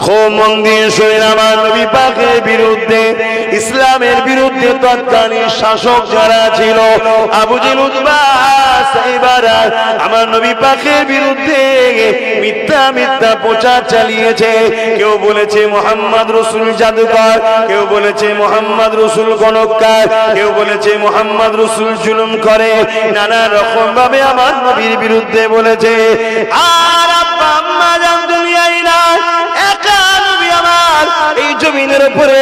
খুব মন দিয়ে শুনেন, আমার নবী পাকের বিরুদ্ধে, ইসলামের বিরুদ্ধে তৎকালীন শাসক যারা ছিল, আবু জেহেল, উতবা, সাইবারা, আমার নবী পাকের বিরুদ্ধে মিথ্যা মিথ্যা প্রচার চালিয়েছে। কেউ বলেছে মুহাম্মদ রাসূল জাদুকর, কেউ বলেছে মুহাম্মদ রাসূল গণককার, কেউ বলেছে মুহাম্মদ রাসূল জুলুম করে, নানা রকম ভাবে আমার নবীর বিরুদ্ধে বলেছে। আর আব্বা আম্মা জান দুনিয়ায় না, একা নবী আমার এই জমিনের উপরে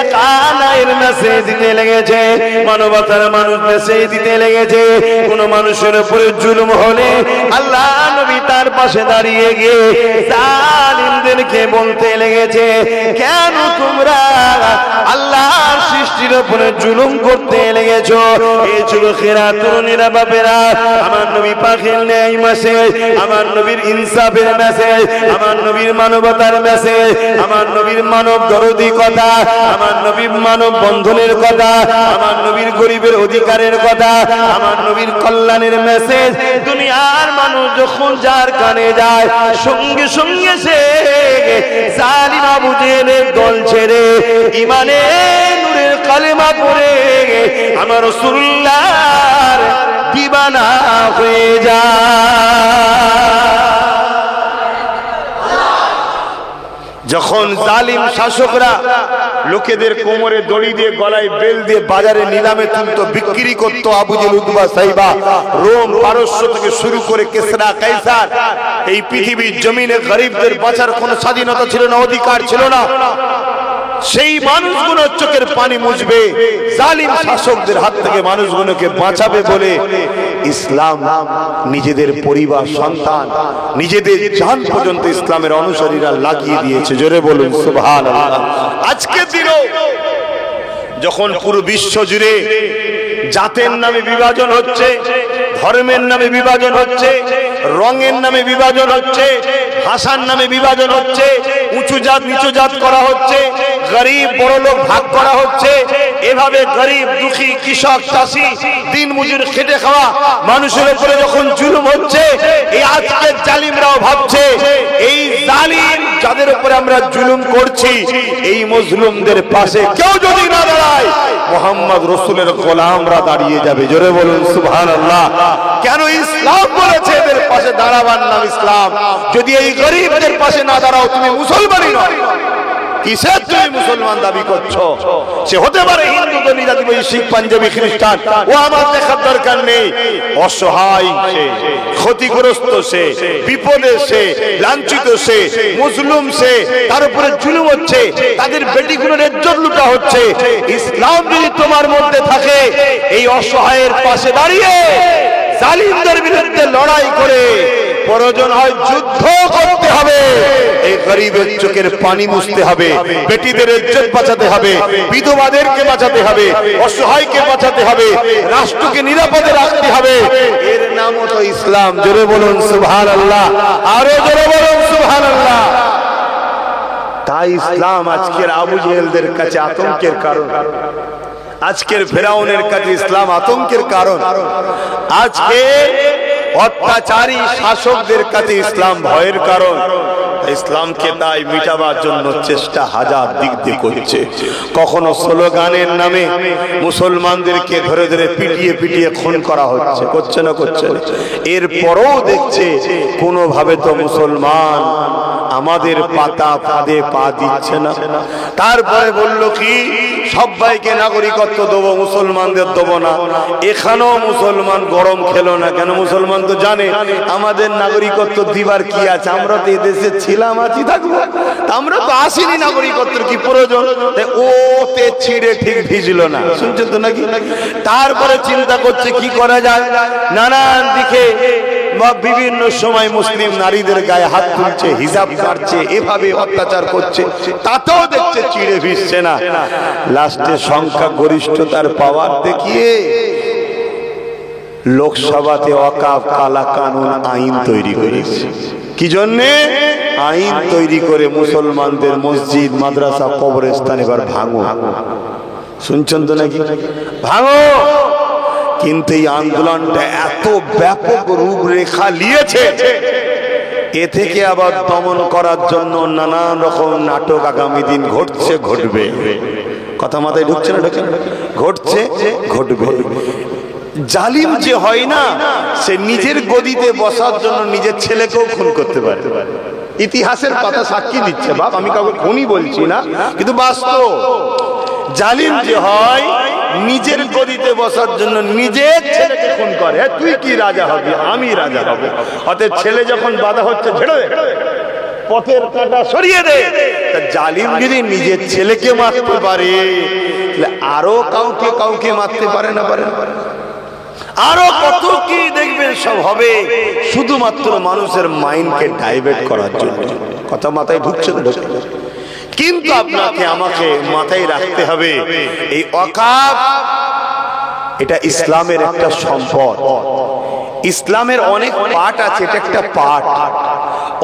একা নায়ের মেসেজ দিতে লেগেছে, মানবতার মানুষ মেসেজ দিতে লেগেছে। কোন মানুষের উপরে জুলুম হলে আল্লাহ নবী তার পাশে দাঁড়িয়ে গিয়ে জালিমদেরকে বলতে লেগেছে, কেন তোমরা আল্লাহর সৃষ্টির উপরে জুলুম করতে লেগেছো? এই যুবকেরা, তরুণীরা, বাপেরা, আমার নবী পাকের ন্যায় মেসেজ, আমার নবীর ইনসাফের মেসেজ, আমার নবীর মানবতার মেসেজ, আমার নবীর মানব দরদি কথা, আমার নবীর মানব বন্ধনের কথা, আমার নবীর গরিবের অধিকারের কথা, আমার নবীর কল্যাণের মেসেজ দুনিয়ার মানুষ যখন যার কানে যায়, সঙ্গে সঙ্গে সে জালিম আবু জেহেলের দল ছেড়ে ঈমানের নূরের কালেমা পড়ে আমার রাসূলুল্লাহর দিওয়ানা হয়ে যায়। যখন জালিম শাসকরা লোকেদের কোমরে দড়ি দিয়ে, গলায় বেল দিয়ে বাজারে নিলামে তুলতো, বিক্রি করত, আবু জেহেল, উতবা, সাইবা, রোম, পারস্য থেকে শুরু করে কেসরা, কাইসার, এই পৃথিবীর জমিনে গরিবদের বাঁচার কোনো স্বাধীনতা ছিল না, অধিকার ছিল না। সেই মানুষগুলোর চোখের পানি মুছবে, জালিম শাসকদের হাত থেকে মানুষগুলোকে বাঁচাবে বলে ইসলাম নিজেদের পরিবার, সন্তান, নিজেদের জান পর্যন্ত ইসলামের অনুসারীরা লাগিয়ে দিয়েছে। জোরে বলুন সুবহানাল্লাহ। আজকের দিনও যখন পুরো বিশ্ব জুড়ে জাতের নামে বিভাজন হচ্ছে, ধর্মের নামে বিভাজন হচ্ছে, রঙের নামে বিভাজন হচ্ছে, ভাষার নামে বিভাজন হচ্ছে, উঁচু জাত নিচু জাত করা হচ্ছে, গরিব বড় লোক ভাগ করা হচ্ছে, এভাবে গরিব দুঃখী কৃষক চাষি দিন মজুর খেটে খাওয়া মানুষের উপরে যখন জুলুম হচ্ছে, এই আজকের জালিমরাও ভাবছে এই জালিম যাদের উপরে আমরা জুলুম করছি, এই মজলুমদের পাশে কেউ যদি না দাঁড়ায়, মুহাম্মদ রাসূলের গোলামরা দাঁড়িয়ে যাবে। জোরে বলুন সুবহানাল্লাহ। কেন ইসলাম বলেছে এদের পাশে দাঁড়াবার নাম ইসলাম। যদি এই গরিবদের পাশে না দাঁড়াও, তুমি মুসলমানই নয়। কিসের তুমি মুসলমান দাবি করছো? সে হতে পারে হিন্দু, দলিত, আদিবাসী, শিখ, পাঞ্জাবি, খ্রিস্টান, ও আমার দেখার দরকার নেই। অসহায় সে, ক্ষতিগ্রস্ত সে, বিপদে সে, লাঞ্ছিত সে, মুসলিম সে, তার উপরে জুলুম হচ্ছে, তাদের বেটিগুলোর ইজ্জত লুটা হচ্ছে। ইসলাম যদি তোমার মধ্যে থাকে, এই অসহায়ের পাশে দাঁড়িয়ে জালিমদের বিরুদ্ধে লড়াই করে প্রয়োজন হয় যুদ্ধ করতে হবে, এই গরিবের চোখের পানি মুছতে হবে, বেটিদের ইজ্জত বাঁচাতে হবে, বিধবাদেরকে বাঁচাতে হবে, অসহায়কে বাঁচাতে হবে, রাষ্ট্রকে নিরাপদে রাখতে হবে। এর নামও তো ইসলাম। জোরে বলুন সুবহানাল্লাহ, আরো জোরে বলুন সুবহানাল্লাহ। তাই ইসলাম আজকের আবু জেহেলদের কাছে আতঙ্কের কারণ, আজকের ফেরাউনের কাছে ইসলাম আতঙ্কের কারণ, আজকে অত্যাচারী শাসকদের কাছে ইসলাম ভয়ের কারণ। ইসলামকে তাই মিটাবার জন্য চেষ্টা হাজার দিক দিয়ে করছে। কখনো স্লোগানের নামে মুসলমানদেরকে ধরে ধরে পিটিয়ে পিটিয়ে খুন করা হচ্ছে, করছে না করছে। এরপরও দেখছে কোনোভাবে তো মুসলমান আমাদের পাতা ফাঁদে পা দিচ্ছে না। তারপরে বলল কি, সবাইকে নাগরিকত্ব দেবো, মুসলমানদের দেবো না। এখানেও মুসলমান গরম খেলো না। কেন? মুসলমান তো জানে আমাদের নাগরিকত্ব দিবার কি আছে, আমরা তো এদেশে ছিলাম, আছি, থাকবো, আমরা তো আসিনি, নাগরিকত্বের কি প্রয়োজন। ওতে ছিঁড়ে ঠিক ভিজলো না, শুনছেন তো নাকি? তারপরে চিন্তা করছে কি করা যায়, নানান দিকে বিভিন্ন সময় মুসলিম নারীদের গায়ে হাত তুলছে, হিজাব কাটছে, এভাবে অত্যাচার করছে, তাতেও দেখছে চিড়ে ভিজছে না। লাস্টে সংখ্যা গরিষ্ঠতার পাওয়ার দেখিয়ে লোকসভাতে ওয়াকফ কালা কানুন আইন তৈরি করেছে। কি জন্যে? আইন তৈরি করে মুসলমানদের মসজিদ, মাদ্রাসা, কবরস্থান এবার ভাঙো। শুনছেন তো নাকি? ভাঙো। কিন্তু এই আন্দোলনটা এত ব্যাপক রূপরেখা নিয়েছে, এ থেকে আবার দমন করার জন্য নানান রকম নাটক আগামী দিন ঘটছে, ঘটবে। কথা মাথায় ঢুকছে না? ঘটছে, ঘটবে। জালিম যে হয় না, সে নিজের গদিতে বসার জন্য নিজের ছেলেকেও খুন করতে পারে। ইতিহাসের কথা সাক্ষী দিচ্ছে বাপ, আমি কাউকে খুনই বলছি না, কিন্তু বাস্তব। জালিম যে হয় নিজের গদিতে বসার জন্য নিজের ছেলেকে খুন করে। তুই কি রাজা হবি? আমি রাজা হব। অতএব ছেলে যখন বাধা হচ্ছে, ছেড়ে দে, পথের কাঁটা সরিয়ে দে। জালিম যদি নিজের ছেলেকে মারতে পারে, আরো কাউকে মারতে পারে না? পারে। আরো কত কি দেখবেন সব হবে, শুধুমাত্র মানুষের মাইন্ডকে ডাইভার্ট করার জন্য। কথা মাথায় ঢুকছে না? কিন্তু আপনাকে আমাকে মাথায় রাখতে হবে, এই ওয়াকফ এটা ইসলামের একটা সম্পদ। ইসলামের অনেক পার্ট আছে, এটা একটা পার্ট।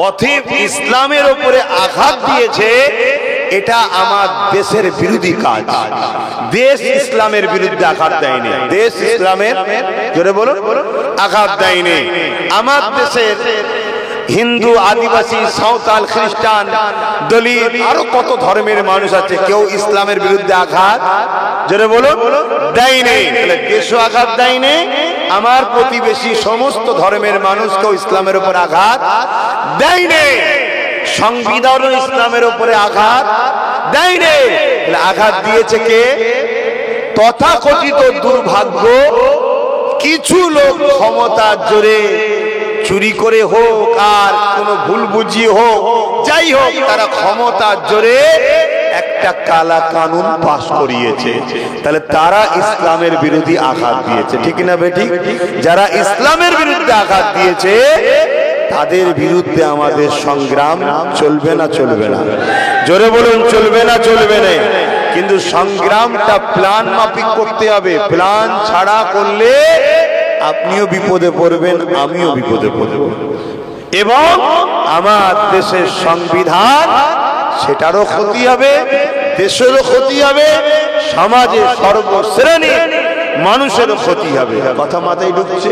অতএব ইসলামের উপরে আঘাত দিয়েছে, এটা আমার দেশের বিরোধী কাজ। দেশ ইসলামের বিরুদ্ধে আঘাত দেয়নি, দেশ ইসলামের, জোরে বলুন, আঘাত দেয়নি। আমার দেশের হিন্দু, আদিবাসী, সাঁওতাল, খ্রিস্টান, দলিত, আরো কত ধর্মের মানুষ আছে, কেউ ইসলামের বিরুদ্ধে আঘাত, জোরে বলুন, দেয়নি। দেশও আঘাত দেয়নি, আমার প্রতিবেশী সমস্ত ধর্মের মানুষকেও ইসলামের উপর আঘাত দেয়নি। সংবিধানও ইসলামের উপরে আঘাত দেয়নি। আঘাত দিয়েছে কে? তথাকথিত দুর্ভাগ্য কিছু লোক ক্ষমতার জোরে, চুরি করে হোক আর কোন ভুল বুঝিয়ে হোক, যাই হোক, তারা ক্ষমতার জোরে একটা কালা কানুন পাশ করিয়েছে। তাহলে তারা ইসলামের বিরোধী আঘাত দিয়েছে, ঠিক না বেঠিক? যারা ইসলামের বিরুদ্ধে আঘাত দিয়েছে, তাদের বিরুদ্ধে আমাদের সংগ্রাম চলবে না? চলবে না? জোরে বলুন, চলবে না? চলবে না। কিন্তু সংগ্রামটা প্ল্যান মাফিক করতে হবে। প্ল্যান ছাড়া করলে আপনিও বিপদে পড়বেন, আমিও বিপদে পড়ব, এবং আমার দেশের সংবিধান সেটারও ক্ষতি হবে, দেশেরও ক্ষতি হবে, সমাজের সর্বশ্রেণীর মানুষেরও ক্ষতি হবে। কথা মাথায় ঢুকছে?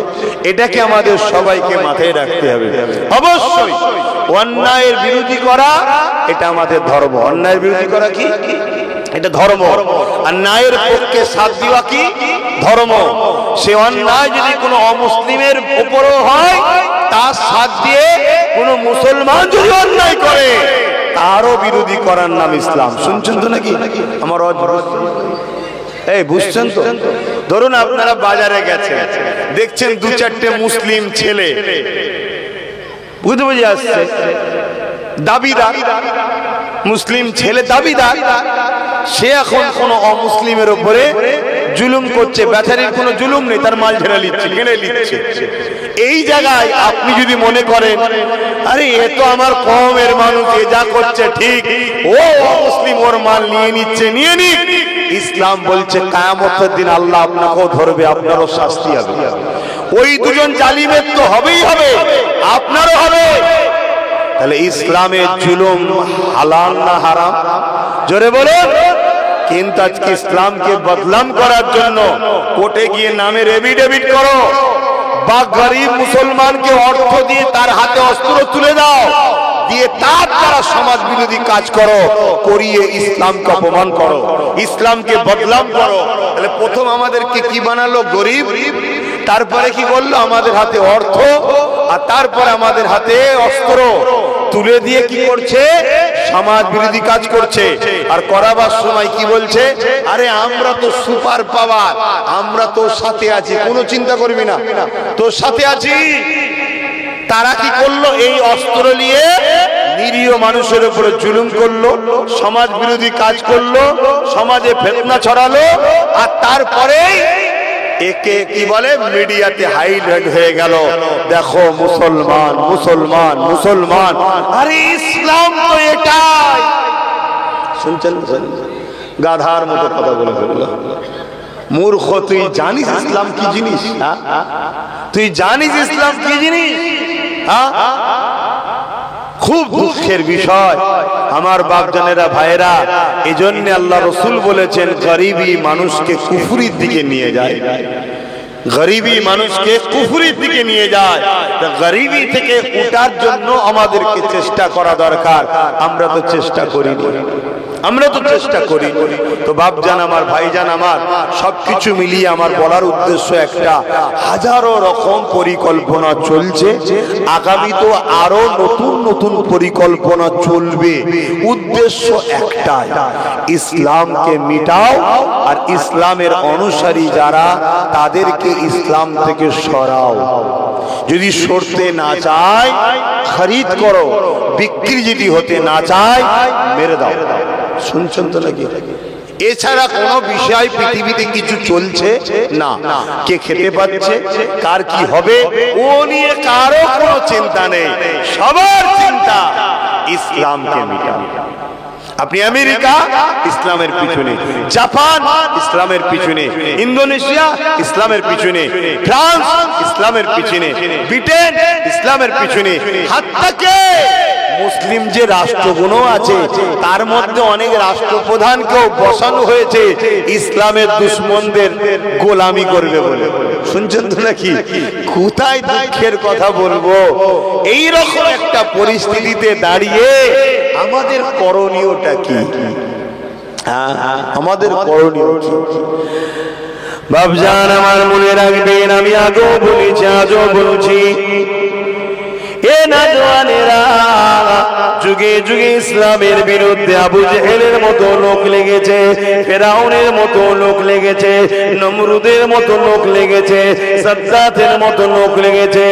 এটাকে আমাদের সবাইকে মাথায় রাখতে হবে। অবশ্যই অন্যায়ের বিরোধী করা এটা আমাদের ধর্ম। অন্যায়ের বিরোধী করা কি? এটা ধর্ম। আর ন্যায়ের পক্ষে সাথ দেওয়া কি? ধর্ম। সে অন্যায় যদি কোনো অমুসলিমের উপরও হয়, তার সাথ দিয়ে কোনো মুসলমান যদি অন্যায় করে, তারও বিরোধী করার নাম ইসলাম। শুনছেন তো নাকি? আমার এই বুঝছেন তো? ধরুন আপনারা বাজারে গেছেন, দেখছেন দু চারটে মুসলিম ছেলে, বুঝতে বুঝে আসছে, দাবিদার, মুসলিম ছেলে দাবিদার, সে এখন কোন অমুসলিমের উপরে জুলুম করছে। বেচারির কোনো জুলুম নেই, তার মাল ঝেড়ে নিচ্ছে, কিনে নিচ্ছে। এই জায়গায় আপনি যদি মনে করেন, আরে এ তো আমার কওমের মানুষ, এ যা করছে ঠিক, ও মুসলিম ওর মাল নিয়ে নিচ্ছে, নিয়ে নিক। ইসলাম বলছে কিয়ামতের দিন আল্লাহ আপনাকেও ধরবে, আপনারও শাস্তি হবে। ওই দুজন জালিমের তো হবেই হবে, আপনারও হবে। তাহলে ইসলামের জুলুম হালাল না হারাম? জোরে বলুন। কিন্তু আজকে ইসলামকে বদনাম করার জন্য কোর্টে গিয়ে নামের এফিডেভিট করো, বা গরিব মুসলমানকে অর্থ দিয়ে তার হাতে অস্ত্র তুলে দাও, দিয়ে তার দ্বারা সমাজ বিরোধী কাজ করো, করিয়ে ইসলামকে অপমান করো, ইসলামকে বদনাম করো। তাহলে প্রথম আমাদেরকে কি বানালো? গরিব। তারপরে কি করলো? আমাদের হাতে অর্থ, আর তারপরে আমাদের হাতে অস্ত্র তুলে দিয়ে কি করছে? সমাজ বিরোধী কাজ করছে। আর করাবার সময় কি বলছে? আরে আমরা তো সুপার পাওয়ার, আমরা তোর সাথে আছি, কোনো চিন্তা করবি না, তোর সাথে আছি। তারা কি করলো? এই অস্ত্র নিয়ে নিরীহ মানুষের উপরে জুলুম করলো, সমাজ বিরোধী কাজ করলো, সমাজে ফিতনা ছড়ালো, আর তারপরে একে কি বলে? মিডিয়াতে হাইলাইট হয়ে গেল, দেখো মুসলমান মুসলমান মুসলমান। আরে ইসলাম তো এটাই। শুনছেন? গাধার মতো কথা বলে ফেললো। মূর্খ, তুই জানিস ইসলাম কি জিনিস? তুই জানিস ইসলাম কি জিনিস? খুব দুঃখের বিষয় আমার বাপজানেরা, ভাইরা। এজন্য আল্লাহ রসুল বলেছেন, গরিবী মানুষকে কুফরির দিকে নিয়ে যায়। গরিবী মানুষকে কুফরির দিকে নিয়ে যায়। গরিবী থেকে উঠার জন্য আমাদেরকে চেষ্টা করা দরকার। আমরা তো চেষ্টা করিনি, আমরা তো চেষ্টা করি। তো বাপজান আমার, ভাইজান আমার, সবকিছু মিলিয়ে আমার বলার উদ্দেশ্য একটা, হাজারো রকম পরিকল্পনা চলছে, আগামী তো আরো নতুন নতুন পরিকল্পনা চলবে। উদ্দেশ্য একটাই, ইসলামকে মিটাও আর ইসলামের অনুসারী যারা তাদেরকে ইসলাম থেকে সরাও। যদি সরতে না চায় খরিদ করো, বিক্রি যদি হতে না চায় মেরে দাও। শুনছেন তো নাকি? এছাড়া কোনো বিষয় পৃথিবীতে কিছু চলছে না। কে খেতে পাচ্ছে, কার কি হবে, ও নিয়ে কারো কোনো চিন্তা নেই। সবার চিন্তা ইসলামকে মিটানো। আপনি আমেরিকা ইসলামের পিছনে, জাপান ইসলামের পিছনে, ইন্দোনেশিয়া ইসলামের পিছনে, ফ্রান্স ইসলামের পিছনে, ব্রিটেন ইসলামের পিছনে, হাত্তাকে মুসলিম যে রাষ্ট্রগুলো আছে তার মধ্যে অনেক রাষ্ট্রপ্রধানকেও বসানো হয়েছে ইসলামের দুশমনদের গোলামি করবে বলে। শুনছেন তো নাকি? কোথায় দুঃখের কথা বলবো, এই রকম একটা পরিস্থিতিতে দাঁড়িয়ে আমাদের করণীয়টা কি? আমাদের করণীয় কি? বাপজান আমার মনে রাখবেন, আমি আগেও বলেছি আজও বলছি, এ নওজওয়ানেরা যুগে যুগে ইসলামের বিরুদ্ধে আবু জেহেলের মতো লোক লেগেছে, ফেরাউনের মতো লোক লেগেছে, নমরুদের মতো লোক লেগেছে, সাজ্জাতের মতো লোক লেগেছে,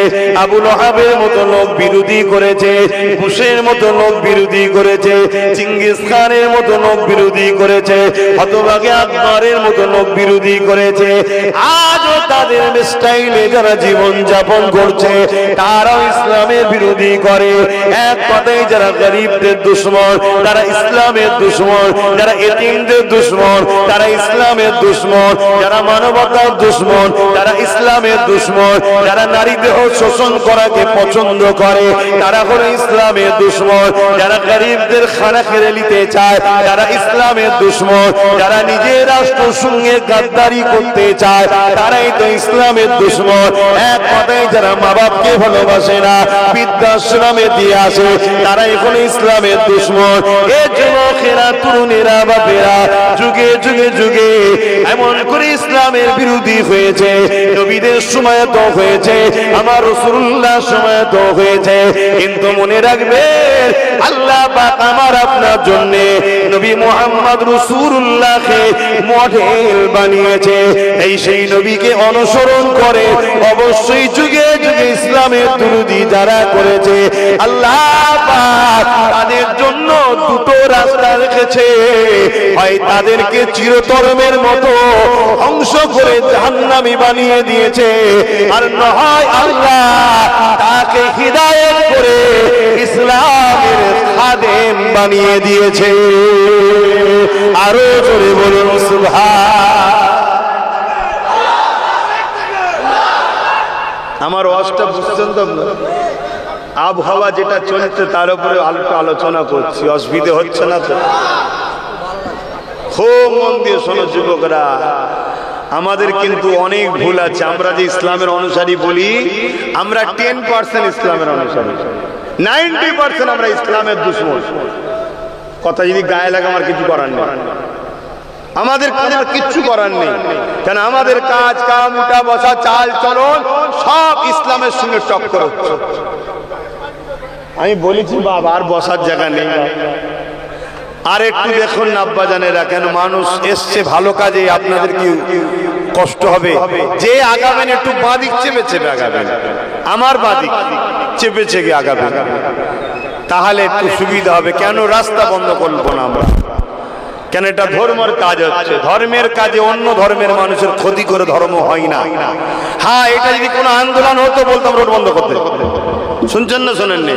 আবু লহাবের মতো লোক বিরোধী করেছে, বুশের মতো লোক বিরোধী করেছে, চিঙ্গিস খানের মতো লোক বিরোধী করেছে, হতভাগে আকবরের মতো লোক বিরোধী করেছে। আজও তাদের স্টাইলে যারা জীবন যাপন করছে তারাও ইসলামের বিরোধী করে। এক কথায় যারা গরিবদের দুশমন তারা ইসলামের দুশমন, যারা এতিমদের দুশমন তারা ইসলামের দুশমন, যারা মানবতার দুশমন তারা ইসলামের দুশমন, যারা নারী দেহ শোষণ করাকে পছন্দ করে তারা হলো ইসলামের দুশমন, যারা গরিবদের খানা খেয়ে নিতে চায় তারা ইসলামের দুশমন, যারা নিজের রাষ্ট্রের সঙ্গে গাদ্দারি করতে চায় তারাই তো ইসলামের দুশমন। এক কথায় যারা মা বাপকে ভালোবাসে না, বৃদ্ধাশ্রমে দিয়ে আসে, তারা এখন ইসলামের দুশমন। এ যুবকেরা, তরুণেরা, বাপেরা যুগে যুগে যুগে এমন করে ইসলামের বিরোধী হয়েছে। নবীদের সময় তো হয়েছে, আমার রাসূলুল্লাহ সময় তো হয়েছে, কিন্তু মনে রাখবেন আল্লাহ পাক আমার আপনার জন্য নবী মুহাম্মদ রাসূলুল্লাহকে মডেল বানিয়েছে। এই সেই নবীকে অনুসরণ করে অবশ্যই যুগে যুগে ইসলামের বিরোধী যারা করেছে আল্লাহ পাক তাদের জন্য দুটো রাস্তা রেখেছে, হয় তাদেরকে চিরতরমের মতো ধ্বংস করে জাহান্নামী বানিয়ে দিয়েছে, আর নয় আল্লাহ তাকে হিদায়াত করে ইসলামের খাদেম বানিয়ে দিয়েছে। আরো জোরে বলুন সুবহান। আমার ওয়াজটা বুঝছেন তো? আবহাওয়া যেটা চলছে তার উপরে অল্প আলোচনা করছি, অসুবিধা হচ্ছে না তো? খুব মন দিয়ে শোনো যুবকরা, আমাদের কিন্তু অনেক ভুল আছে। আমরা যে ইসলামের অনুসারী বলি, আমরা 10% ইসলামের অনুসারী, 90% আমরা ইসলামের দুশমন। কথা যদি গায়ে লাগে আমার কিছু করার নেই, আমাদের কিচ্ছু করার নেই। কেন আমাদের কাজ কাম, উঠা বসা, চাল চলন সব ইসলামের সঙ্গে টক্কর হচ্ছে। আমি বলেছি বাবা আর বসার জায়গা নেই। আর একটু দেখুন না আব্বা জানেরা, কেন মানুষ এসছে ভালো কাজে, আপনাদের কি কষ্ট হবে? যে আগাবেন একটু বাঁদিক চেপে চেপে আগাবেন, আমার বাঁদিক চেপে চেপে আগাবেন, তাহলে একটু সুবিধা হবে। কেন রাস্তা বন্ধ করবো না আমরা? কেন এটা ধর্মের কাজ হচ্ছে, ধর্মের কাজে অন্য ধর্মের মানুষের ক্ষতি করে ধর্ম হয় না। হ্যাঁ, এটা যদি কোনো আন্দোলন হতো বলতাম রোড বন্ধ করতে। শুনছেন না শোনেননি?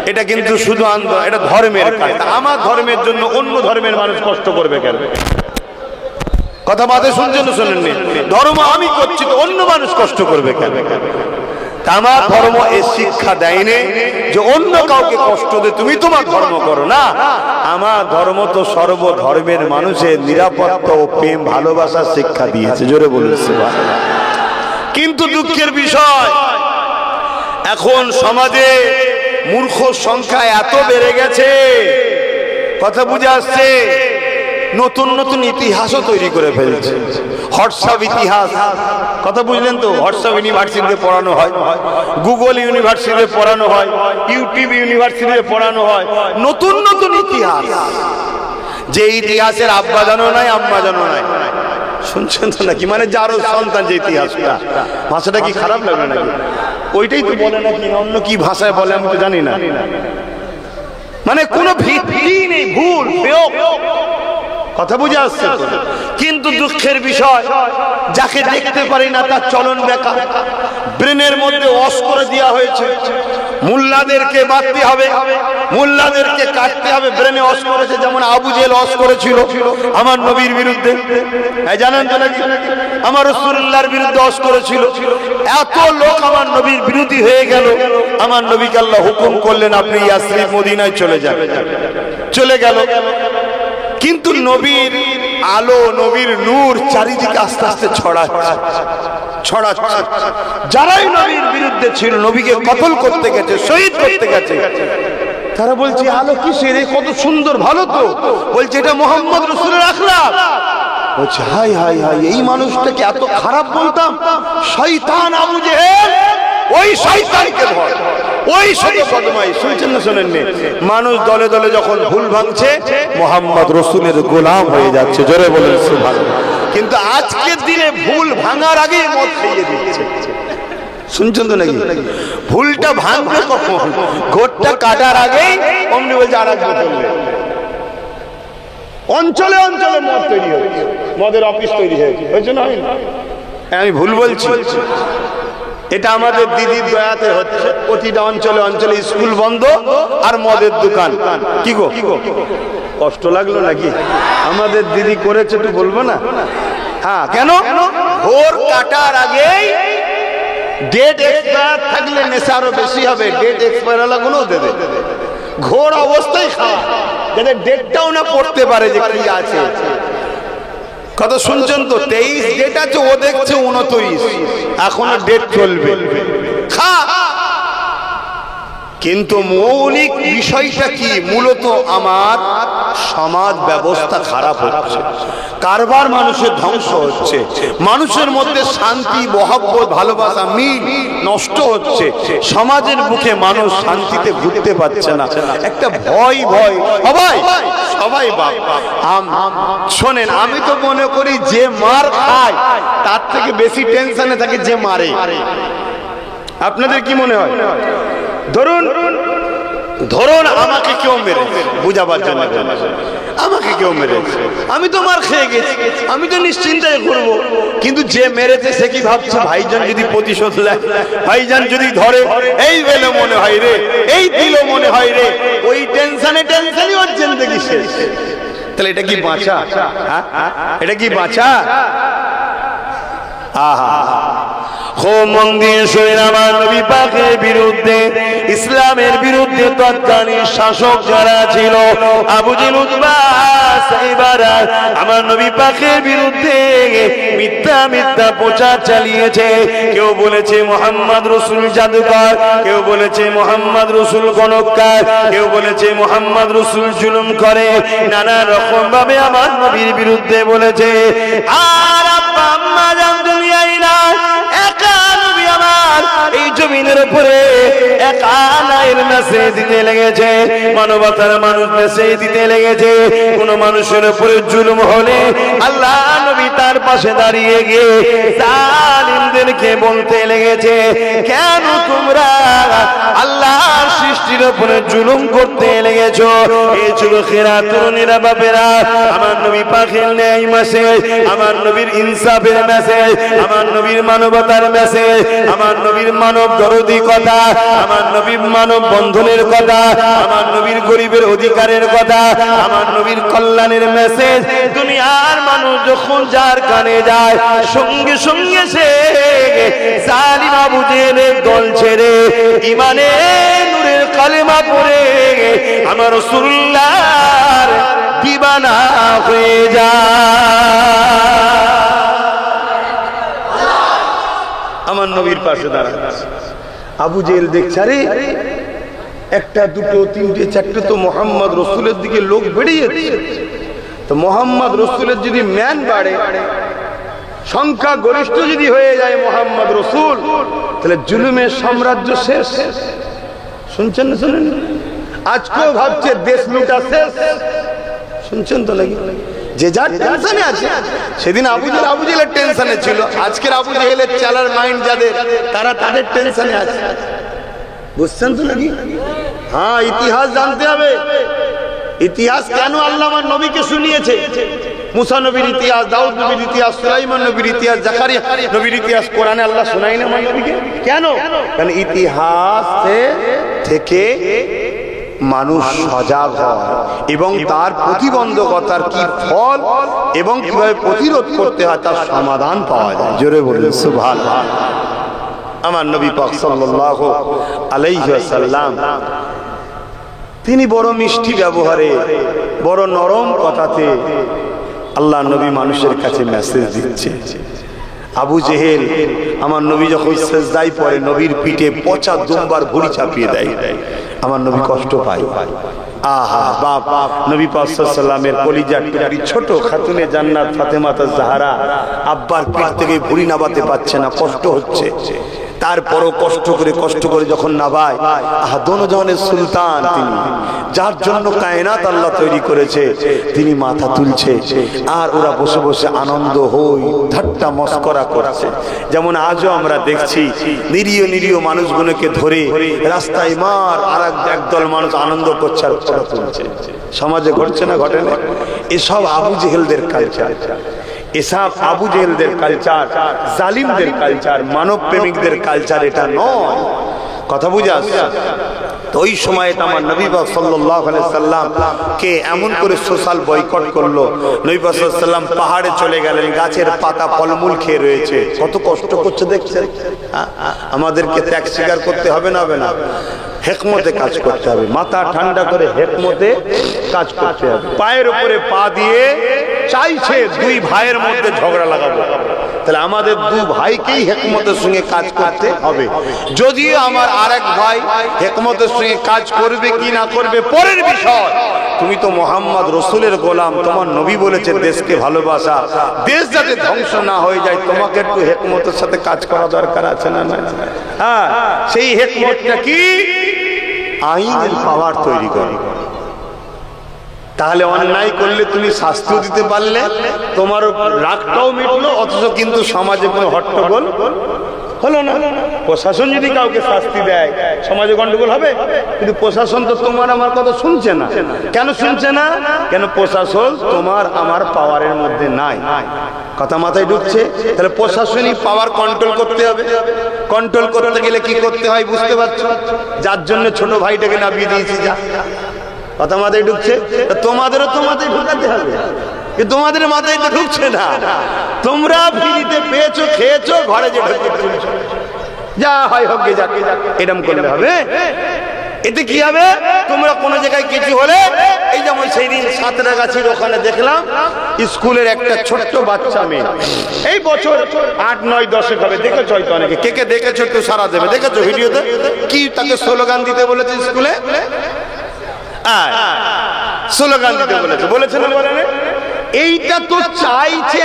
এটা কিন্তু শুধু আন্দোলন, এটা ধর্মের কাজ। আমার ধর্মের জন্য অন্য ধর্মের মানুষ কষ্ট করবে কেন? কথা বাদে শুনছেন না শোনেননি? ধর্ম আমি করছি তো অন্য মানুষ কষ্ট করবে কেন? আমার ধর্ম এই শিক্ষা দেয়নি যে অন্য কাউকে কষ্ট দে তুমি তোমার ধর্ম করো না। আমার ধর্ম তো সর্বধর্মের মানুষের নিরাপত্তা ও প্রেম ভালোবাসার শিক্ষা দিয়েছে। জোরে বলুন সুবহানাল্লাহ। কিন্তু দুঃখের বিষয় এখন সমাজে মূর্খ সংখ্যা এত বেড়ে গেছে, কথা বুঝে আসছে, নতুন নতুন ইতিহাসও তৈরি করে ফেলছে। হোয়াটসঅ্যাপ ইতিহাস, কথা বুঝলেন তো? হোয়াটসঅ্যাপ ইউনিভার্সিটিতে পড়ানো হয়, গুগল ইউনিভার্সিটিতে পড়ানো হয়, ইউটিউব ইউনিভার্সিটিতে পড়ানো হয় নতুন নতুন ইতিহাস, যে ইতিহাসের আব্বা জানো নাই আম্মা জানো নাই। শুনছেন তো নাকি? মানে যারও সন্তান যে ইতিহাসটা, ভাষাটা কি খারাপ লাগবে নাকি? ওইটাই তো বলে নাকি, অন্য কি ভাষায় বলে আমি তো জানি না। মানে কোনো ভিত্তি নেই, ভুল, কথা বুঝে আসছে। কিন্তু দুঃখের বিষয়, যাকে দেখতে পারি না তার চলন বেকার, ব্রেনের মধ্যে ওয়াশ করে দেওয়া হয়েছে। মুল্লাদেরকে বাঁধতে হবে, মুল্লাদেরকে কাটতে হবে, ব্রেনে ওয়াশ করেছে। যেমন আবু জেহেল ওয়াশ করেছিল আমার নবীর বিরুদ্ধে, জানেন তো নাকি? আমার রাসূলুল্লাহর বিরুদ্ধে ওয়াশ করেছিল। এত লোক আমার নবীর বিরোধী হয়ে গেল, আমার নবীকে আল্লাহ হুকুম করলেন আপনি ইয়াসরিব মদিনায় চলে যান, চলে গেল। কিন্তু নবীর আলো, নবীর নূর চারিদিকে আস্তে আস্তে ছড়াচ্ছে। যারাই নবীর বিরুদ্ধে ছিল, নবীকে কতল করতে গেছে, শহীদ করতে গেছে, তারা বলছে আলো কিসের, কত সুন্দর, ভালো তো। বলছে এটা মুহাম্মদ রাসূলের আখলাক। বলছে হাই হাই হাই, এই মানুষটাকে এত খারাপ বলতাম। শয়তান আবু জেহেল, ওই শয়তানকে ধর, ওই শত বদমাই। শুনছেন না শোনেননি? মানুষ দলে দলে যখন ভুল ভাঙছে, মুহাম্মদ রাসূলের গোলাম হয়ে যাচ্ছে। জোরে বলেন সুবহানাল্লাহ। কিন্তু আজকের দিনে ভুল ভাঙার আগেই মদ খাইয়ে দিচ্ছে। শুনছেন তো নাকি? ভুলটা ভাঙবে কখন? ঘোরটা কাটার আগেই অমনি বলছে আর এক বোতল। অঞ্চলে অঞ্চলে মদ তৈরি হচ্ছে, মদের অফিস তৈরি হয়েছে না? আমি ভুল বলছি? এটা আমাদের দিদির দয়াতে হচ্ছে। প্রতিটা অঞ্চলে অঞ্চলে স্কুল বন্ধ আর মদের দোকান। কি গো, কষ্ট লাগলো নাকি? আমাদের দিদি করেছে, একটু বলবো না? হ্যাঁ, কেন? ভোর কাটার আগেই ডেট এক্সপায়ার থাকলে নেশা আরো বেশি হবে, ডেট এক্সপায়ার হলে কোনো দেবে ঘোর অবস্থায় খাওয়া, যাতে ডেটটাও না পড়তে পারে যে কি আছে। কথা শুনছেন তো? 23 ডেট আছে, ও দেখছে 29, এখনো ডেট চলবে, খা। কিন্তু মৌলিক বিষয়টা কি? মূলত আমার সমাজ ব্যবস্থা খারাপ হচ্ছে, কারবার মানুষের ধ্বংস হচ্ছে, মানুষের মধ্যে শান্তি, মহব্বত, ভালোবাসা, মিল নষ্ট হচ্ছে। সমাজের বুকে মানুষ শান্তিতে ঘুরতে পারছে না, একটা ভয় ভয়। সবাই বাপ। শোনেন, আমি তো মনে করি যে মার খায় তার থেকে বেশি টেনশনে থাকে যে মারে। আপনাদের কি মনে হয়? ধরুন আমাকে কেউ মেরেছে, বুঝাবার জন্য আমাকে কেউ মেরেছে, আমি তো মার খেয়ে গেছি, আমি তো নিশ্চিন্তায় করবো। কিন্তু যে মেরেছে সে কি ভাবছে ভাইজান যদি প্রতিশোধ নেয়, ভাইজান যদি ধরে, এই বেলে মনে হয় রে, এই দিল মনে হয় রে, ওই টেনশনই ওর জিন্দেগি শেষ। তাহলে এটা কি বাঁচা? এটা কি বাঁচা? আহা, মন দিয়ে শোনেন, আমার নবী পাকের বিরুদ্ধে, ইসলামের বিরুদ্ধে তৎকালীন শাসক যারা ছিল, আবু জেহেল, উতবা, সাইবারা, আমার নবী পাকের বিরুদ্ধে মিথ্যা প্রচার চালিয়েছে। কেউ বলেছে মুহাম্মদ রাসূল জাদুকর, কেউ বলেছে মুহাম্মদ রাসূল গণককার, কেউ বলেছে মুহাম্মদ রাসূল জুলুম করে, নানা রকম ভাবে আমার নবীর বিরুদ্ধে বলেছে। আর আব্বা আম্মা জান দুনিয়ায় না, একা নবী আমার এই জমিনের উপরে একা নাইর মেসেজ দিতে লেগেছে, মানবতার মানুষ মেসেজ দিতে লেগেছে। কোন মানুষের উপরে জুলুম হলে আল্লাহ নবী তার পাশে দাঁড়িয়ে গিয়ে জালিমদেরকে বলতে লেগেছে, কেন তোমরা আল্লাহর সৃষ্টির উপরে জুলুম করতে লেগেছো? এই যুবকেরা, তরুণীরা, বাপেরা, আমার নবী পাকের ন্যায় মেসেজ, আমার নবীর ইনসাফের মেসেজ, আমার নবীর মানবতার মেসেজ, আমার নবীর মানব দরদি কথা, আমার নবীর মানব বন্ধনের কথা, আমার নবীর গরিবের অধিকারের কথা, আমার নবীর কল্যাণের মেসেজ দুনিয়ার মানুষ যখন যার কানে যায়, সঙ্গে সঙ্গে সে জালিম আবু জেহেলের দল ছেড়ে ঈমানের নূরের কালেমা পড়ে আমার রাসূলুল্লাহর দিবানা হয়ে যায়। পাশে দাঁড়ানো আছে। আবু জেহেল দেখছে, আরে একটা দুটো তিনটে চারটে তো মোহাম্মদ রসুলের দিকে লোক বেড়ে যাচ্ছে। তো মোহাম্মদ রসুলের যদি ম্যান বাড়ে, সংখ্যা গরিষ্ঠ যদি হয়ে যায় মোহাম্মদ রসুল, তাহলে জুলুমের সাম্রাজ্য শেষ। শুনছেন না? শুনেন, আজকেও ভাবছে দেশ লুটা শেষ। শুনছেন তো নাকি? যে যার টেনশনে আছে, সেদিন আবু জেহেলের টেনশনে ছিল, আজকের আবু জেহেলের চালার মাইন্ড যাদের, তারা তাদের টেনশনে আছে। বুঝছেন তো নাকি? হ্যাঁ, ইতিহাস জানতে হবে। ইতিহাস কেন আল্লাহ আমার নবীকে শুনিয়েছে? মুসা নবীর ইতিহাস, দাউদ নবীর ইতিহাস, সুলাইমান নবীর ইতিহাস, জাকারিয়া নবীর ইতিহাস কোরআনে আল্লাহ শোনায় না আমার নবীকে? কেন? কারণ ইতিহাস থেকে মানুষ সজাগ হয় এবং তার প্রতিবন্ধকতার কি ফল এবং কিভাবে প্রতিরোধ করতে হয় তার সমাধান পাওয়া যায়। জোরে বলুন সুবহানাল্লাহ। আমার নবী পাক সাল্লাল্লাহু আলাইহি ওয়াসাল্লাম তিনি বড় মিষ্টি ব্যবহারে, বড় নরম কথাতে আল্লাহ নবী মানুষের কাছে মেসেজ দিচ্ছে। আবু জেহেল আমার নবী যখন সেজদায় পড়ে, নবীর পিঠে পচা দুম্বার ভুঁড়ি চাপিয়ে দেয়, আমার নবী কষ্ট পায়। আহা বাপ, নবী পাক সাল্লাল্লাহু আলাইহি ওয়াসাল্লামের কলিজার টুকরি ছোট খাতুনে জান্নাত ফাতেমা জাহরা আব্বার পিঠ থেকে ভুঁড়ি নাবাতে পারছে না, কষ্ট হচ্ছে। তারপরও কষ্ট করে যখন নাবায়, আহা দোনোজনের সুলতান তিনি, যার জন্য কায়নাত আল্লাহ তৈরি করেছে, তিনি মাথা তুলছে আর ওরা বসে বসে আনন্দ হই ঠাট্টা মস্করা করছে। যেমন আজও আমরা দেখছি নিরীহ মানুষগুলোকে ধরে রাস্তায় মার, আর একদল মানুষ আনন্দ করছে আর ফটো তুলছে। সমাজে ঘটছে না, ঘটে না? এসব আবু জেহেলদের কালচার, এসব আবু জেহেলদের কালচার, জালিমদের কালচার, মানব প্রেমিকদের কালচার এটা নয়। কথা বুঝে আসছে? তো ওই সময় আমার নবী পাক সাল্লাল্লাহু আলাইহি সাল্লাম কে এমন করে সোশ্যাল বয়কট করলো, নবী পাক সাল্লাল্লাহু আলাইহি সাল্লাম পাহাড়ে চলে গেলেন, গাছের পাতা ফলমূল খেয়ে রয়েছে, কত কষ্ট করছে দেখছেন। আমাদেরকে ত্যাগ স্বীকার করতে হবে না? হবে না? হিকমতে কাজ করতে হবে, মাথা ঠান্ডা করে হিকমতে কাজ করতে হবে। পায়ের উপরে পা দিয়ে চাইছে দুই ভাইয়ের মধ্যে ঝগড়া লাগাবো, তাহলে আমাদের দুই ভাইকেই হিকমতের সঙ্গে কাজ করতে হবে। যদিও আমার আরেক ভাই হিকমতের সঙ্গে কাজ করবে কি না করবে পরের বিষয়, তুমি তো মোহাম্মদ রসুলের গোলাম, তোমার নবী বলেছে দেশকে ভালোবাসা, দেশ যাতে ধ্বংস না হয়ে যায়, তোমাকে একটু হিকমতের সাথে কাজ করা দরকার আছে না? হ্যাঁ, সেই হিকমতটা কি? আইনের পাওয়ার তৈরি করে। তাহলে অন্যায় করলে তুমি শাস্তিও দিতে পারলে, তোমার রাগটাও মিটলো, অথচ কিন্তু সমাজে কোনো হট্টগোল হলো না। প্রশাসন যদি কাউকে শাস্তি দেয়, সমাজে গন্ডগোল হবে, কিন্তু প্রশাসন তো তোমার আমার কথা শুনছে না। কেন শুনছে না? কেন? প্রশাসন তোমার আমার পাওয়ারের মধ্যে নাই। কথা মাথায় ঢুকছে? তাহলে প্রশাসনিক পাওয়ার কন্ট্রোল করতে হবে। কন্ট্রোল করতে গেলে কি করতে হয় বুঝতে পারছো? যার জন্য ছোট ভাইটাকে নামিয়ে দিয়েছি, যা। কথা মাথায় ঢুকছে? তোমাদেরও তো মাথায় ঢুকাতে হবে, তোমাদের মাথায় তো ঢুকছে না। তোমরা ফ্রিতে পেয়েছো, খেয়েছো, ঘরে যে যা হয় হোক, এরকম করলে হবে? এতে কি হবে? তোমরা কোনো জায়গায় কিছু হলে, এই যেমন সেই দিন সাঁতরাগাছির ওখানে দেখলাম স্কুলের একটা ছোট্ট বাচ্চা মেয়ে, এই বছর 8, 9, 10 হবে, দেখেছো হয়তো অনেকে, কে দেখেছো একটু সারা দেবে, দেখেছো ভিডিওতে? কি তাকে স্লোগান দিতে বলেছে স্কুলে? স্লোগান দিতে বলেছে না? বলেন? এইটা তো চাইছে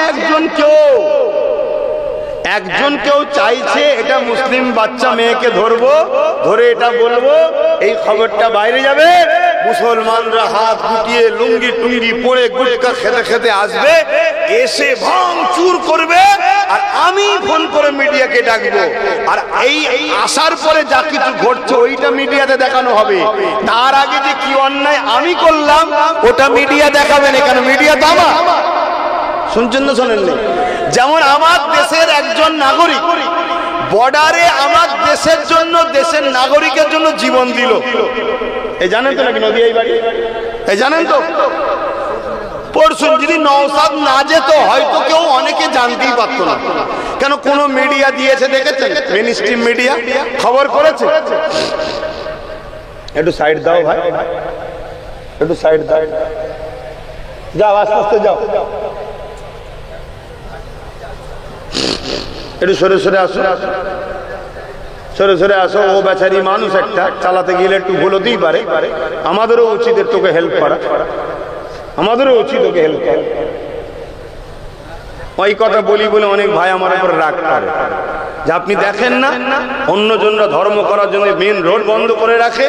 একজন কেউ চাইছে এটা মুসলিম বাচ্চা মেয়েকে ধরবো, ধরে এটা বলবো, এই খবরটা বাইরে যাবে, মুসলমানরা হাত গুটিয়ে লুঙ্গি টুঙ্গি পরে গুটকা খেতে খেতে আসবে, এসে ভাঙচুর করবে, আর আমি ফোন করে মিডিয়াকে ডাকবো, আর এই আসার পরে যা কিছু ঘটছে ওইটা মিডিয়াতে দেখানো হবে। তার আগে যে কি অন্যায় আমি করলাম ওটা মিডিয়া দেখাবে না, কেন? মিডিয়া তো আমার। শুনছেন না শোনেননি? যেমন আমার দেশের একজন নাগরিক বর্ডারে আমার দেশের জন্য, দেশের নাগরিকের জন্য জীবন দিল, এই জানেন তো নাকি? নদী এই বাড়ি, এই জানেন তো? পরশু যদি নওশাদ না যেত হয়তো কেউ অনেকে জানতেই পারতো না। কেন? কোন মিডিয়া দিয়েছে দেখেছেন? মেইন স্ট্রিম মিডিয়া খবর করেছে? একটু সাইড দাও ভাই, একটু সাইড দাও, যাও আস্তে আস্তে যাও, একটু সরে সরে আসো। সরে সরে আসো, ও বেচারি মানুষ একটা, চালাতে গেলে একটু ভুল হতেই পারে, আমাদেরও উচিত তোকে হেল্প করা, আমাদেরও উচিত ওকে হেল্প করা। ওই কথা বলি বলে অনেক ভাই আমার উপর রাগ করে যে আপনি দেখেন না অন্যজনরা ধর্ম করার জন্য মেন রোড বন্ধ করে রাখে,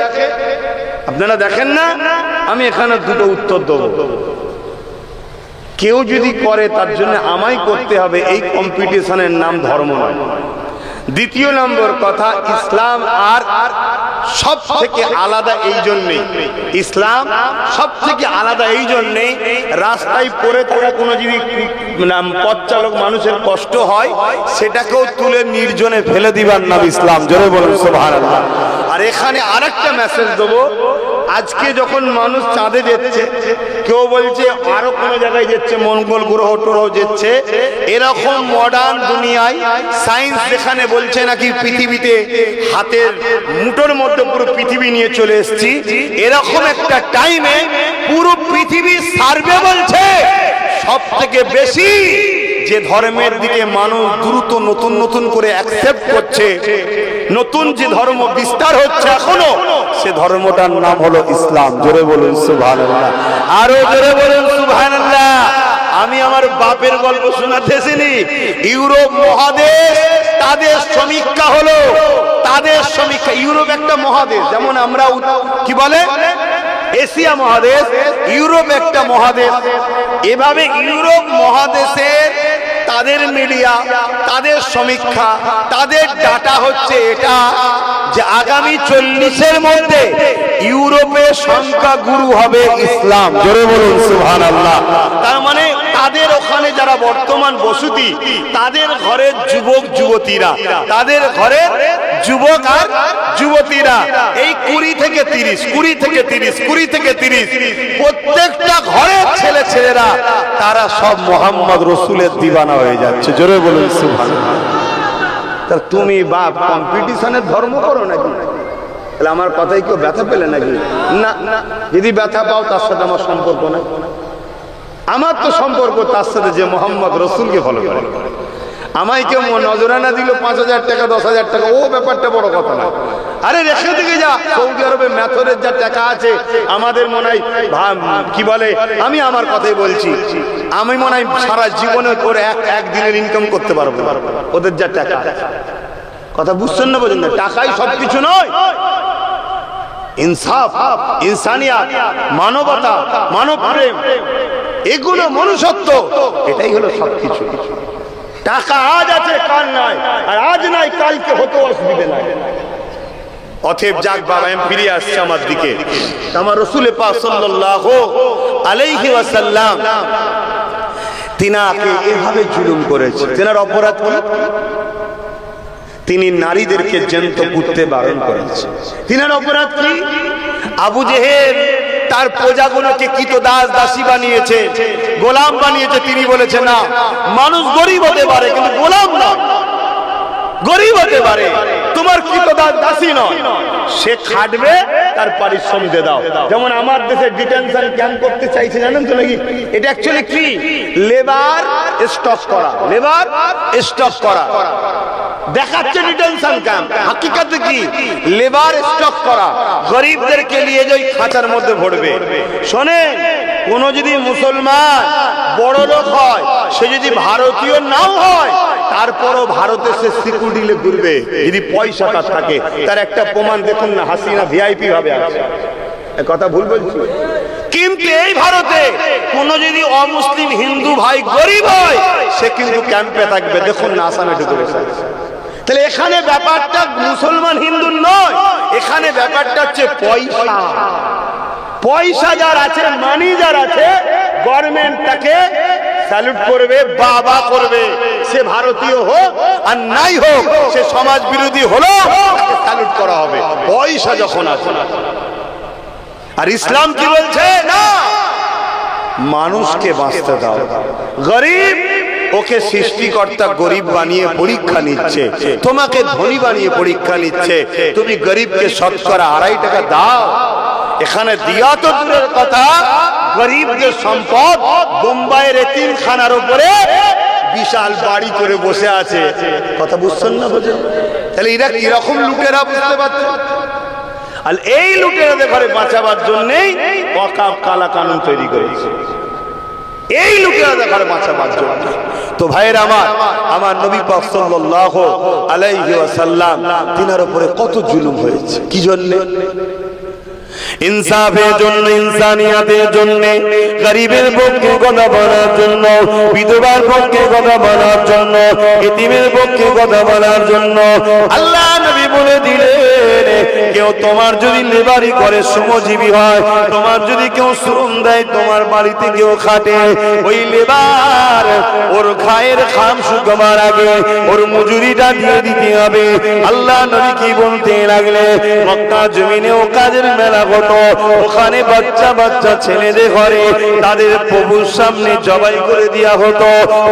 আপনারা দেখেন না। আমি এখানে দুটো উত্তর দেবো। কেউ যদি করে তার জন্য আমায় করতে হবে, এই কম্পিটিশনের নাম ধর্ম নয়। দ্বিতীয় নম্বর কথা, ইসলাম আর সব থেকে আলাদা এই জন্যে, ইসলাম সব থেকে আলাদা এই জন্যে, রাস্তায় পড়ে থাকা কোনো যদি পথ চালক মানুষের কষ্ট হয় সেটাকেও তুলে নির্জনে ফেলে দিবার নাম ইসলাম। জোরে বলুন সুবহানাল্লাহ। আর এখানে আরেকটা মেসেজ দেবো, আজকে যখন মানুষ চাঁদে যাচ্ছে, কেউ বলছে আরো কোন জায়গায় যাচ্ছে, মঙ্গল গ্রহ টরহ যাচ্ছে, এরকম মডার্ন দুনিয়ায় সায়েন্স যেখানে বলছে নাকি পৃথিবীতে হাতের মুঠোর মধ্যে পুরো পৃথিবী নিয়ে চলে এসেছি, এরকম একটা টাইমে পুরো পৃথিবী সার্ভে বলছে সব থেকে বেশি যে ধর্মের দিকে মানুষ দ্রুত নতুন নতুন করে অ্যাকসেপ্ট করছে, নতুন যে ধর্ম বিস্তার হচ্ছে এখনো, সে ধর্মটার নাম হলো ইসলাম। জোরে বলুন সুবহানাল্লাহ, আরো জোরে বলুন সুবহানাল্লাহ। আমি আমার বাপের গল্প শোনাতেছিনি, ইউরোপ মহাদেশ তাদের সমীক্ষা হলো, তাদের সমীক্ষা, ইউরোপ একটা মহাদেশ, যেমন আমরা কি বলে এশিয়া মহাদেশ, ইউরোপ একটা মহাদেশ, এভাবে ইউরোপ মহাদেশের তাদের মিডিয়া, তাদের সমীক্ষা, তাদের ডাটা হচ্ছে এটা যে আগামী 40-এর মধ্যে ইউরোপের সংখ্যা গুরু হবে ইসলাম। জোরে বলুন সুবহানাল্লাহ। তার মানে তাদের ওখানে যারা বর্তমান বসতি, তাদের ঘরের যুবক যুবতীরা, তাদের ঘরের যুবক আর যুবতীরা এই 20 থেকে 30, 20 থেকে 30, 20 থেকে 30 প্রত্যেকটা ঘরের ছেলে ছেলেরা তারা সব মোহাম্মদ রসুলের দিওয়ানা হয়ে যাচ্ছে। জোরে বলুন সুবহানাল্লাহ। তা তুমি বাপ কম্পিটিশনের ধর্ম করো নাকি? তাহলে আমার কথাই কেউ ব্যথা পেলে নাকি? না, যদি ব্যথা পাও তার সাথে আমার সম্পর্ক নাই। আমার তো সম্পর্ক তার সাথে যে মোহাম্মদ রসুলকে ফলো করে। আমায় কেউ নজরানা দিল 5,000 টাকা 10,000 টাকা, ও ব্যাপারটা বড় কথা না। আরে রেখে দিকে যা, সৌদি আরবে মেথরের যা টাকা আছে, আমাদের মনে হয় কি বলে, আমি আমার কথাই বলছি, আমি মনে হয় সারা জীবনে করে একদিনের ইনকাম করতে পারবো ওদের যা টাকা। কথা বুঝছেন না? বোঝেন না? টাকাই সবকিছু নয়। ইনসাফ, ইনসানিয়াত, মানবতা, মানব প্রেম, এগুলো মনুষ্যত্ব, এটাই হলো সবকিছু। টাকা আজ আছে কাল নাই, আর আজ নাই কালকে হতে অসুবিধে নাই। অতএব যাক বাবা, আমি ফিরে আসছি আমার দিকে। আমার রাসূল পাক সাল্লাল্লাহু আলাইহি ওয়াসাল্লাম তিনাকে এভাবে জুলুম করেছে। তিনার অপরাধ কি? তিনি নারীদেরকে জ্যান্ত পুড়তে বারণ করেছে। তিনার অপরাধ কি? আবু জেহেল তার প্রজাগুলোকে কৃতদাস দাসী বানিয়েছে, গোলাম বানিয়েছে। তিনি বলেছে না, মানুষ গরিব হতে পারে কিন্তু গোলাম না, গরিব হতে পারে, তোমার কৃতদাস দাসী নয়, সে খাটবে তার পারিশ্রমিক দাও। যেমন আমার দেশে ডিটেনশন ক্যাম্প করতে চাইছে, জানেন তো নাকি? এটা অ্যাকচুয়ালি কি? লেবার স্টক করা, লেবার স্টক করা দেখাচ্ছে ডিটেনশন ক্যাম্প, হাকিকতে কি? লেবার স্টক করা, গরিবদেরকে নিয়ে যে খাঁচার মধ্যে ভরবে। শোনেন, কোন যদি মুসলমান বড় লোক হয়, সে যদি ভারতীয় নাও হয়, তারপরও ভারতে সে সিকিউরিটি ঘুরবে যদি পয়সাটা থাকে। তার একটা প্রমাণ দেখুন না, হাসিনা ভিআইপি ভাবে আছে, কথা ভুল বলছি? কিন্তু এই ভারতে কোন যদি অমুসলিম হিন্দু ভাই গরিব হয়, সে কিন্তু ক্যাম্পে থাকবে। দেখুন না, আসামে ঢুকে বসে আছে। তাহলে এখানে ব্যাপারটা মুসলমান হিন্দু নয়, এখানে ব্যাপারটা হচ্ছে পয়সা। পয়সা যার আছে, মানি যার আছে, গভর্নমেন্ট তাকে স্যালুট করবে, বাবা করবে। সে ভারতীয় হোক আর নাই হোক, সে সমাজ বিরোধী হলো, তাকে স্যালুট করা হবে পয়সা যখন আছে। আর ইসলাম কি বলছে? না, মানুষকে বাঁচতে দাও। গরিব, ওকে সৃষ্টিকর্তা গরিব বানিয়ে পরীক্ষা নিচ্ছে, তোমাকে ধনী বানিয়ে পরীক্ষা নিচ্ছে। তুমি গরিবকে শতকরা 2.5 টাকা দাও। এখানে দিয়া তো দূরের কথা, গরিবদের সম্পদ বোম্বাইয়ের এতিমখানার উপরে বিশাল বাড়ি করে বসে আছে। কথা বুঝছেন না? বোঝেন? তাহলে এরা কিরকম লুটেরা বুঝতে পারছে? আর এই লুটেরাদের ঘরে বাঁচাবার জন্যই ওয়াকাফ কালা কানুন তৈরি করেছে, এই লুটেরাদের ঘরে বাঁচাবার জন্য। তো ভাইয়েরা আমার নবী পাক সাল্লাল্লাহু আলাইহি ওয়াসাল্লাম তিনার উপরে কত জুলুম হয়েছে, কি জন্য? ইনসাফের জন্য, ইনসানিয়াতের জন্য, গরিবের পক্ষে কথা বলার জন্য, বিধবার পক্ষে কথা বলার জন্য, এতিমের পক্ষে কথা বলার জন্য আল্লাহ নবী বলে দিলেন, কেউ তোমার যদি লেবারি করে, শ্রমজীবী হয়, তোমার যদি কেউ শ্রম দেয়, তোমার বাড়িতে কেউ খাটে, ওই লেবার ওর খায়ের খাম শুকাবার আগে ওর মজুরিটা দিয়ে দিতে হবে। আল্লাহ নবী কি বলতে লাগলে, মক্কা জমিনেও কাজের মেলা হতো, ওখানে বাচ্চা বাচ্চা ছেলেদের ঘরে তাদের প্রভুর সামনে জবাই করে দেওয়া হতো,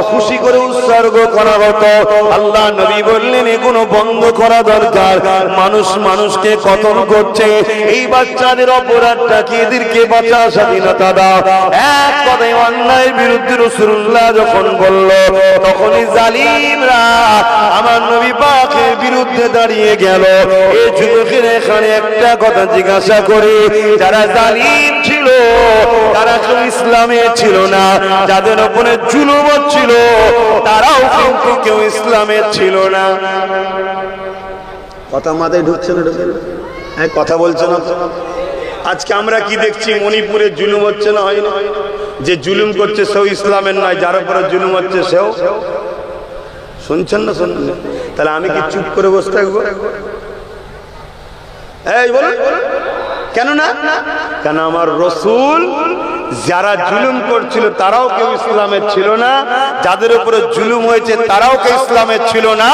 খুশি করে উৎসর্গ করা হতো। আল্লাহ নবী বললেন এগুলো বন্ধ করা দরকার, মানুষ মানুষকে কতল করছে, এই বাচ্চাদের অপরাধটা কি, এদেরকে বাঁচা স্বাধীনতা দাও। এক কথায় অন্যায়ের বিরুদ্ধে রাসূলুল্লাহ যখন বলল, তখনই জালিমরা আমার নবী পাকের বিরুদ্ধে দাঁড়িয়ে গেল। এই যুবকের এখানে একটা কথা জিজ্ঞাসা করি, যারা জালিম ছিল তারা কেউ ইসলামে ছিল না, যাদের উপরে জুলুম হচ্ছিল তারাও কিন্তু কেউ ইসলামে ছিল না। কথা মাথায় ঢুকছে না? হ্যাঁ, কথা বলছে না? আজকে আমরা কি দেখছি, মণিপুরে জুলুম হচ্ছে না, হয় না? যে জুলুম করছে সেও ইসলামের নয়, যার উপরে জুলুম হচ্ছে সেও। শুনছেন না? শুনছেন? তাহলে আমি কি চুপ করে বসে থাকবো? এই বলো কেন না? কেন আমার রাসূল যারা জুলুম করছিল তারাও কেউ ইসলামের ছিল না, যাদের উপরে জুলুম হয়েছে তারাও কেউ ইসলামের ছিল না।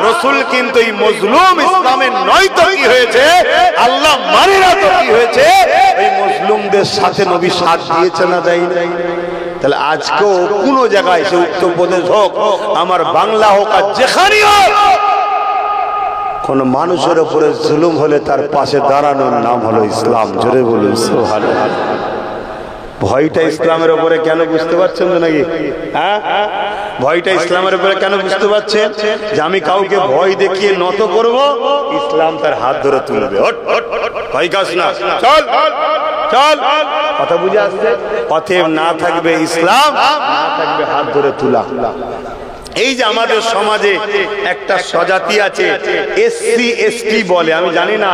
রাসূল কিন্তু এই মজলুম ইসলামের নয় তো কি হয়েছে, আল্লাহ মানে না তো কি হয়েছে, এই মজলুমদের সাথে নবী সাথ দিয়েছে না, দেয়নি? তাহলে আজকেও কোনো জায়গায়, সে উত্তরপ্রদেশ হোক, আমার বাংলা হোক, আর যেখানেই হোক, কোন মানুষের উপরে জুলুম হলে তার পাশে দাঁড়ানোর নাম হলো ইসলাম। জোরে বলুন সুবহানাল্লাহ। ভয়টা ইসলামের উপরে কেন বুঝতে পারছেন তো নাকি? হ্যাঁ, ভয়টা ইসলামের উপরে কেন বুঝতে পারছেন? যে আমি কাউকে ভয় দেখিয়ে নত করব, ইসলাম তার হাত ধরে তুলবে। ভয় কাজ না, চল চল, কথা বুঝে আসছে? অতএব না থাকবে ইসলাম, না থাকবে হাত ধরে তোলা। এই যে আমাদের সমাজে একটা স্বজাতি আছে, এসসি এসটি বলে, আমি জানি না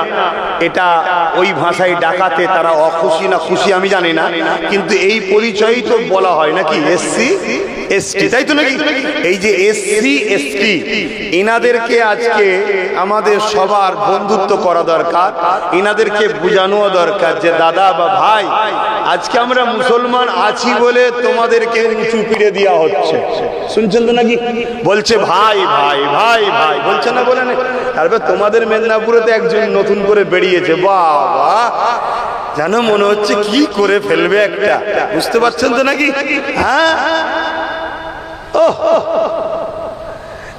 এটা ওই ভাষায় ডাকাতে তারা অখুশি না খুশি আমি জানি না, কিন্তু এই পরিচয়ই তো বলা হয় নাকি, এসসি এসটি, তাই তো নাকি? এই যে এসসি এসটি, এনাদেরকে আজকে আমাদের সবার বন্ধুত্ব করা দরকার, এনাদেরকে বোঝানো দরকার যে দাদা বা ভাই, আজকে আমরা মুসলমান আছি বলে তোমাদেরকে উঁচু পিড়ে দেওয়া হচ্ছে। শুনছেন তো নাকি? বলছে ভাই ভাই ভাই ভাই, বলছে না? বলে না? তারপর তোমাদের মেদিনীপুরেতে একজন নতুন করে বেরিয়েছে, বাবা জানো মনে হচ্ছে কি করে ফেলবে একটা, বুঝতে পারছেন তো নাকি? হ্যাঁ,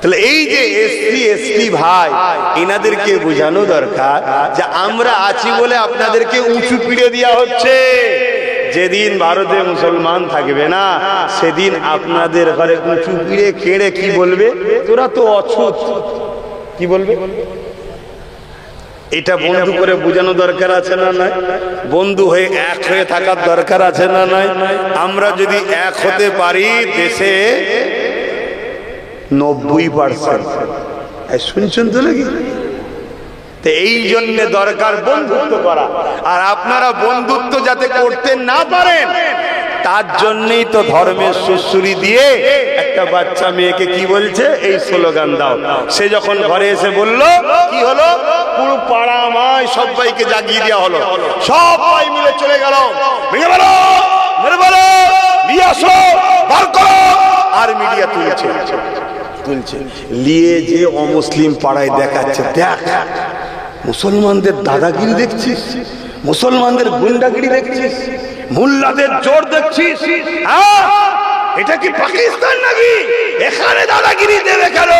তাহলে এই যে এসসি এসটি ভাই, এনাদেরকে বোঝানো দরকার যে আমরা আছি বলে আপনাদেরকে উঁচু পিড়ে দেওয়া হচ্ছে। যেদিন ভারতে মুসলমান থাকবে না, সেদিন আপনাদের ঘরে উঁচু পিড়ে কেড়ে কি বলবে, তোরা তো অছুত, কি বলবে? এটা বন্ধু করে বোঝানো দরকার আছে না নাই? বন্ধু হয়ে এক হয়ে থাকার দরকার আছে না নাই? আমরা যদি এক হতে পারি, দেশে 90%। শুনছেন তো নাকি? এই জন্য দরকার বন্ধুত্ব করা, আর আপনারা বন্ধুত্ব যাতে করতে না পারেন তার জন্যই তো ধর্মের সুসুরি দিয়ে একটা বাচ্চা মেয়েকে কি বলছে, এই স্লোগান দাও। সে যখন ঘরে এসে বলল, কি হলো, পুরো পাড়া আমায় সবাইকে জাগিয়ে দেওয়া হলো, সবাই মিলে চলে গেল, ভেঙে বলো মেরে বলো নিয়ে আসো বার করো, আর মিডিয়া তুলছে নিয়ে যে অমুসলিম পাড়ায় দেখাচ্ছে, দেখ মুসলমানদের দাদাগিরি দেখছিস, মুসলমানদের গুন্ডাগিরি দেখছিস, মোল্লাদের জোর দেখছিস, এটা কি পাকিস্তান নাকি? এখানে দাদাগিরি দেবে কেন?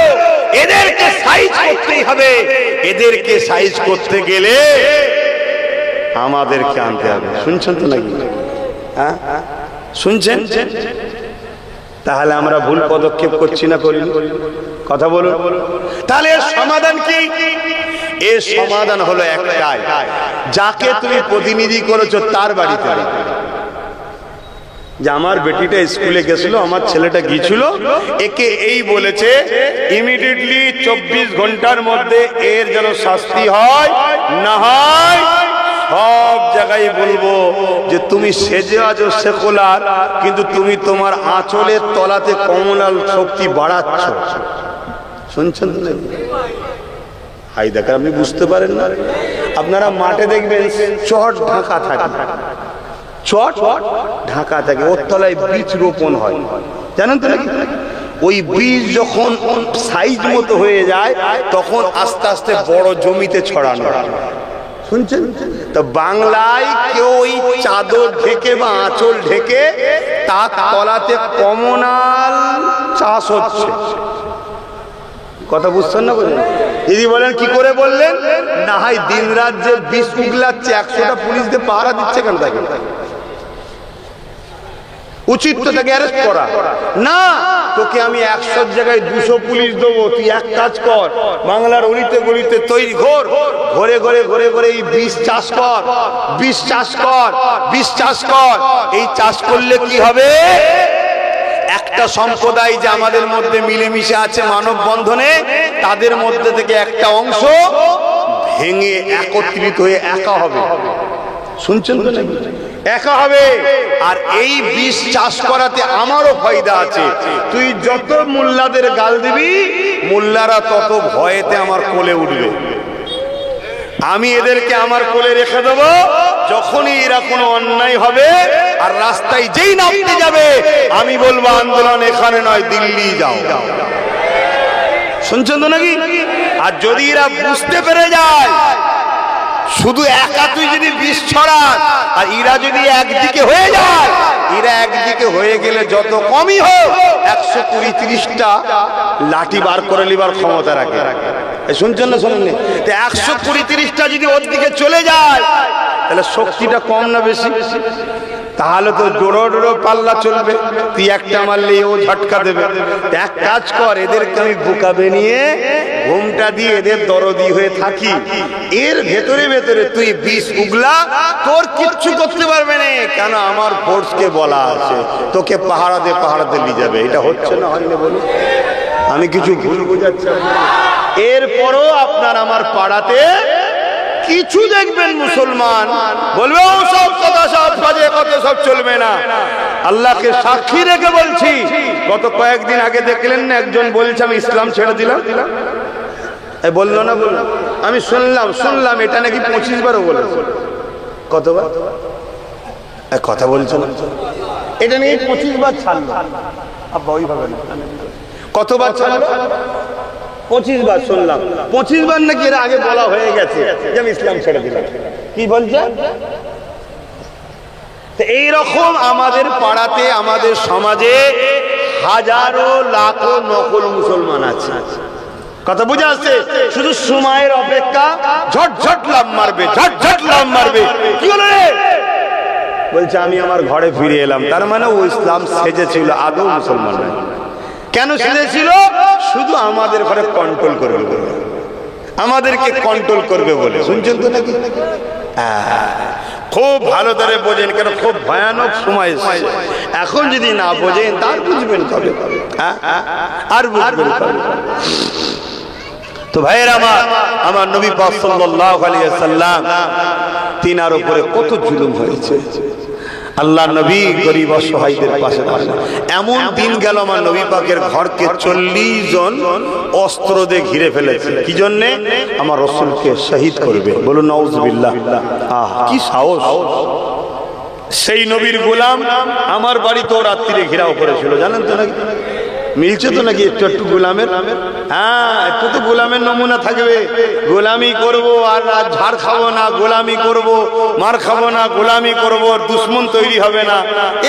এদেরকে সাইজ করতেই হবে, এদেরকে সাইজ করতে গেলে আমাদেরকে আনতে হবে। শুনছেন তো নাকি? হ্যাঁ, শুনছেন? তাহলে আমরা ভুল পদক্ষেপ করছি না করি? কথা বলুন। তাহলে এর সমাধান কি? এর সমাধান হলো একটাই, যাকে তুমি প্রতিনিধি করেছো তার বাড়িতে যে আমার বেটিটা স্কুলে গেছিল, আমার ছেলেটা গিয়েছিল, একে এই বলেছে, ইমিডিয়েটলি 24 ঘন্টার মধ্যে এর যেন শাস্তি হয়, না হয় সব জায়গায় বলবো যে তুমি সেজে আছো সেকুলার, কিন্তু তুমি তোমার আঁচলের তলাতে কমনাল শক্তি বাড়াচ্ছ। শুনছেন তো? হাই দেখা আপনি বুঝতে পারেন না। আপনারা মাঠে দেখবেন চট ঢাকা থাকে, চট ঢাকা থাকে, ওর তলায় বীজ রোপণ হয়, জানেন তো নাকি? ওই বীজ যখন সাইজ মতো হয়ে যায় তখন আস্তে আস্তে বড় জমিতে ছড়ানো। শুনছেন তো? বাংলায় কেউ ওই চাদর ঢেকে বা আঁচল ঢেকে তার তলাতে কমনাল চাষ হচ্ছে। কথা বুঝছেন না? বলেন দিদি, বলেন কি করে বললেন? না হয় দিন রাত যে বিষ উগলাচ্ছে, 100টা পুলিশ দিয়ে পাহারা দিচ্ছে কেন? তাকে উচিত তো তাকে অ্যারেস্ট করা না। তোকে আমি 100 জায়গায় 200 পুলিশ দেবো, তুই এক কাজ কর, বাংলার অলিতে গলিতে তৈরি ঘোর, ঘরে ঘরে ঘরে ঘরে এই বীজ চাষ কর, বীজ চাষ কর, বীজ চাষ কর। এই চাষ করলে কি হবে? একটা সম্প্রদায় যে আমাদের মধ্যে মিলেমিশে আছে মানব বন্ধনে, তাদের মধ্যে থেকে একটা অংশ ভেঙে একত্রিত হয়ে একা হবে। শুনছেন তো নাকি? একা হবে। আর এই বীজ চাষ করাতে আমারও ফায়দা আছে। তুই যত মোল্লাদের গাল দিবি, মোল্লারা তত ভয়েতে আমার কোলে উঠবে। আমি এদেরকে আমার কোলে রেখে দেবো, যখনই এরা কোনো অন্যায় হবে আর রাস্তায় যেই নামতে যাবে, আমি বলবো আন্দোলন এখানে নয়, দিল্লি যাও। শুনছেন তো নাকি? আর যদি এরা বুঝতে পেরে যায় শুধু একা তুই যদি বিষ ছড়াস আর এরা যদি একদিকে হয়ে যায়, এরা একদিকে হয়ে গেলে যত কমই হোক 120-30টা লাঠি বার করে নিবার ক্ষমতা রাখে। শুনছেন না? শোনেন? 120-30টা যদি ওর দিকে চলে যায় তাহলে শক্তিটা কম না বেশি? তাহলে তো জোড়ো জোড়ো পাল্লা চলবে, তুই একটা মারলে ও ঝটকা দেবে। এক কাজ কর, এদেরকে আমি বোকা বানিয়ে ঘুমটা দিয়ে এদের দরদি হয়ে থাকি, এর ভেতরে ভেতরে তুই বিষ উগলা, তোর কিচ্ছু করতে পারবে না। কেন? আমার ফোর্সকে বলা আছে তোকে পাহারাতে পাহারাতে নিয়ে যাবে। এটা হচ্ছে না? হয়নি? বলুন, আমি কিছু ভুল বোঝাচ্ছি? এরপরও আপনার আমার পাড়াতে কিছু দেখবেন মুসলমান বলবে ও সব কথা, সব বাজে কথা, সব চলবে না। আল্লাহকে সাক্ষী রেখে বলছি, গত কয়েকদিন আগে দেখলেন না একজন বলছে আমি ইসলাম ছেড়ে দিলাম, বললো না? বললো, আমি শুনলাম এটা নাকি 25 বারও বলেছে। কতবার কথা বলছো না? এটা নিয়ে 25 বার ছাড়লো। আব্বা ওইভাবে না, কতবার ছাড়লো? 25 বার শুনলাম। 25 বার নাকি এর আগে বলা হয়ে গেছে যে আমি ইসলাম ছেড়ে দিলাম। কি বলছে? এইরকম আমাদের পাড়াতে, আমাদের সমাজে হাজারো লাখো নকল মুসলমান আছে। কথা বুঝে আসছে? শুধু সময়ের অপেক্ষা, ঝটঝট লাভ মারবে, ঝটঝট লাভ মারবে। কি হলো রে? বলছে আমি আমার ঘরে ফিরে এলাম। তার মানে ও ইসলাম সেজেছিল, আদৌ মুসলমান নয়। কেন সেজেছিল? শুধু আমাদের ঘরে কন্ট্রোল করবে বলে, আমাদেরকে কন্ট্রোল করবে বলে। শুনছেন তো নাকি? খুব ভালো করে বোঝেন, কেন খুব ভয়ানক সময় এসেছে। এখন যদি না বোঝেন তার বুঝবেন কবে? আর বুঝবেন কবে? তো ভাইয়ের আমার নবী পাক সাল্লাল্লাহু আলাইহি ওয়াসাল্লাম তিনার উপরে কত জুলুম হয়েছে। আল্লাহ নবী গরিব অসহায়দের পাশে দাঁড়ান। এমন দিন গেল আমার নবী পাকের ঘরকে 40 জন অস্ত্র দিয়ে ঘিরে ফেলেছে। কি জন্যে? আমার রাসূলকে শহীদ করবে। বলুন নাউজুবিল্লাহ। কি সাহস! সেই নবীর গোলাম আমার বাড়িতেও রাত্রিরে ঘেরাও করেছিল, জানেন তো নাকি? মিলছে তো নাকি একটু একটু গোলামের? হ্যাঁ, একটু তো গোলামের নমুনা থাকবে। গোলামি করব আর ঝাড় খাবো না, গোলামি করব, মার খাবো না, গোলামি করব, দুশ্মন তৈরি হবে না।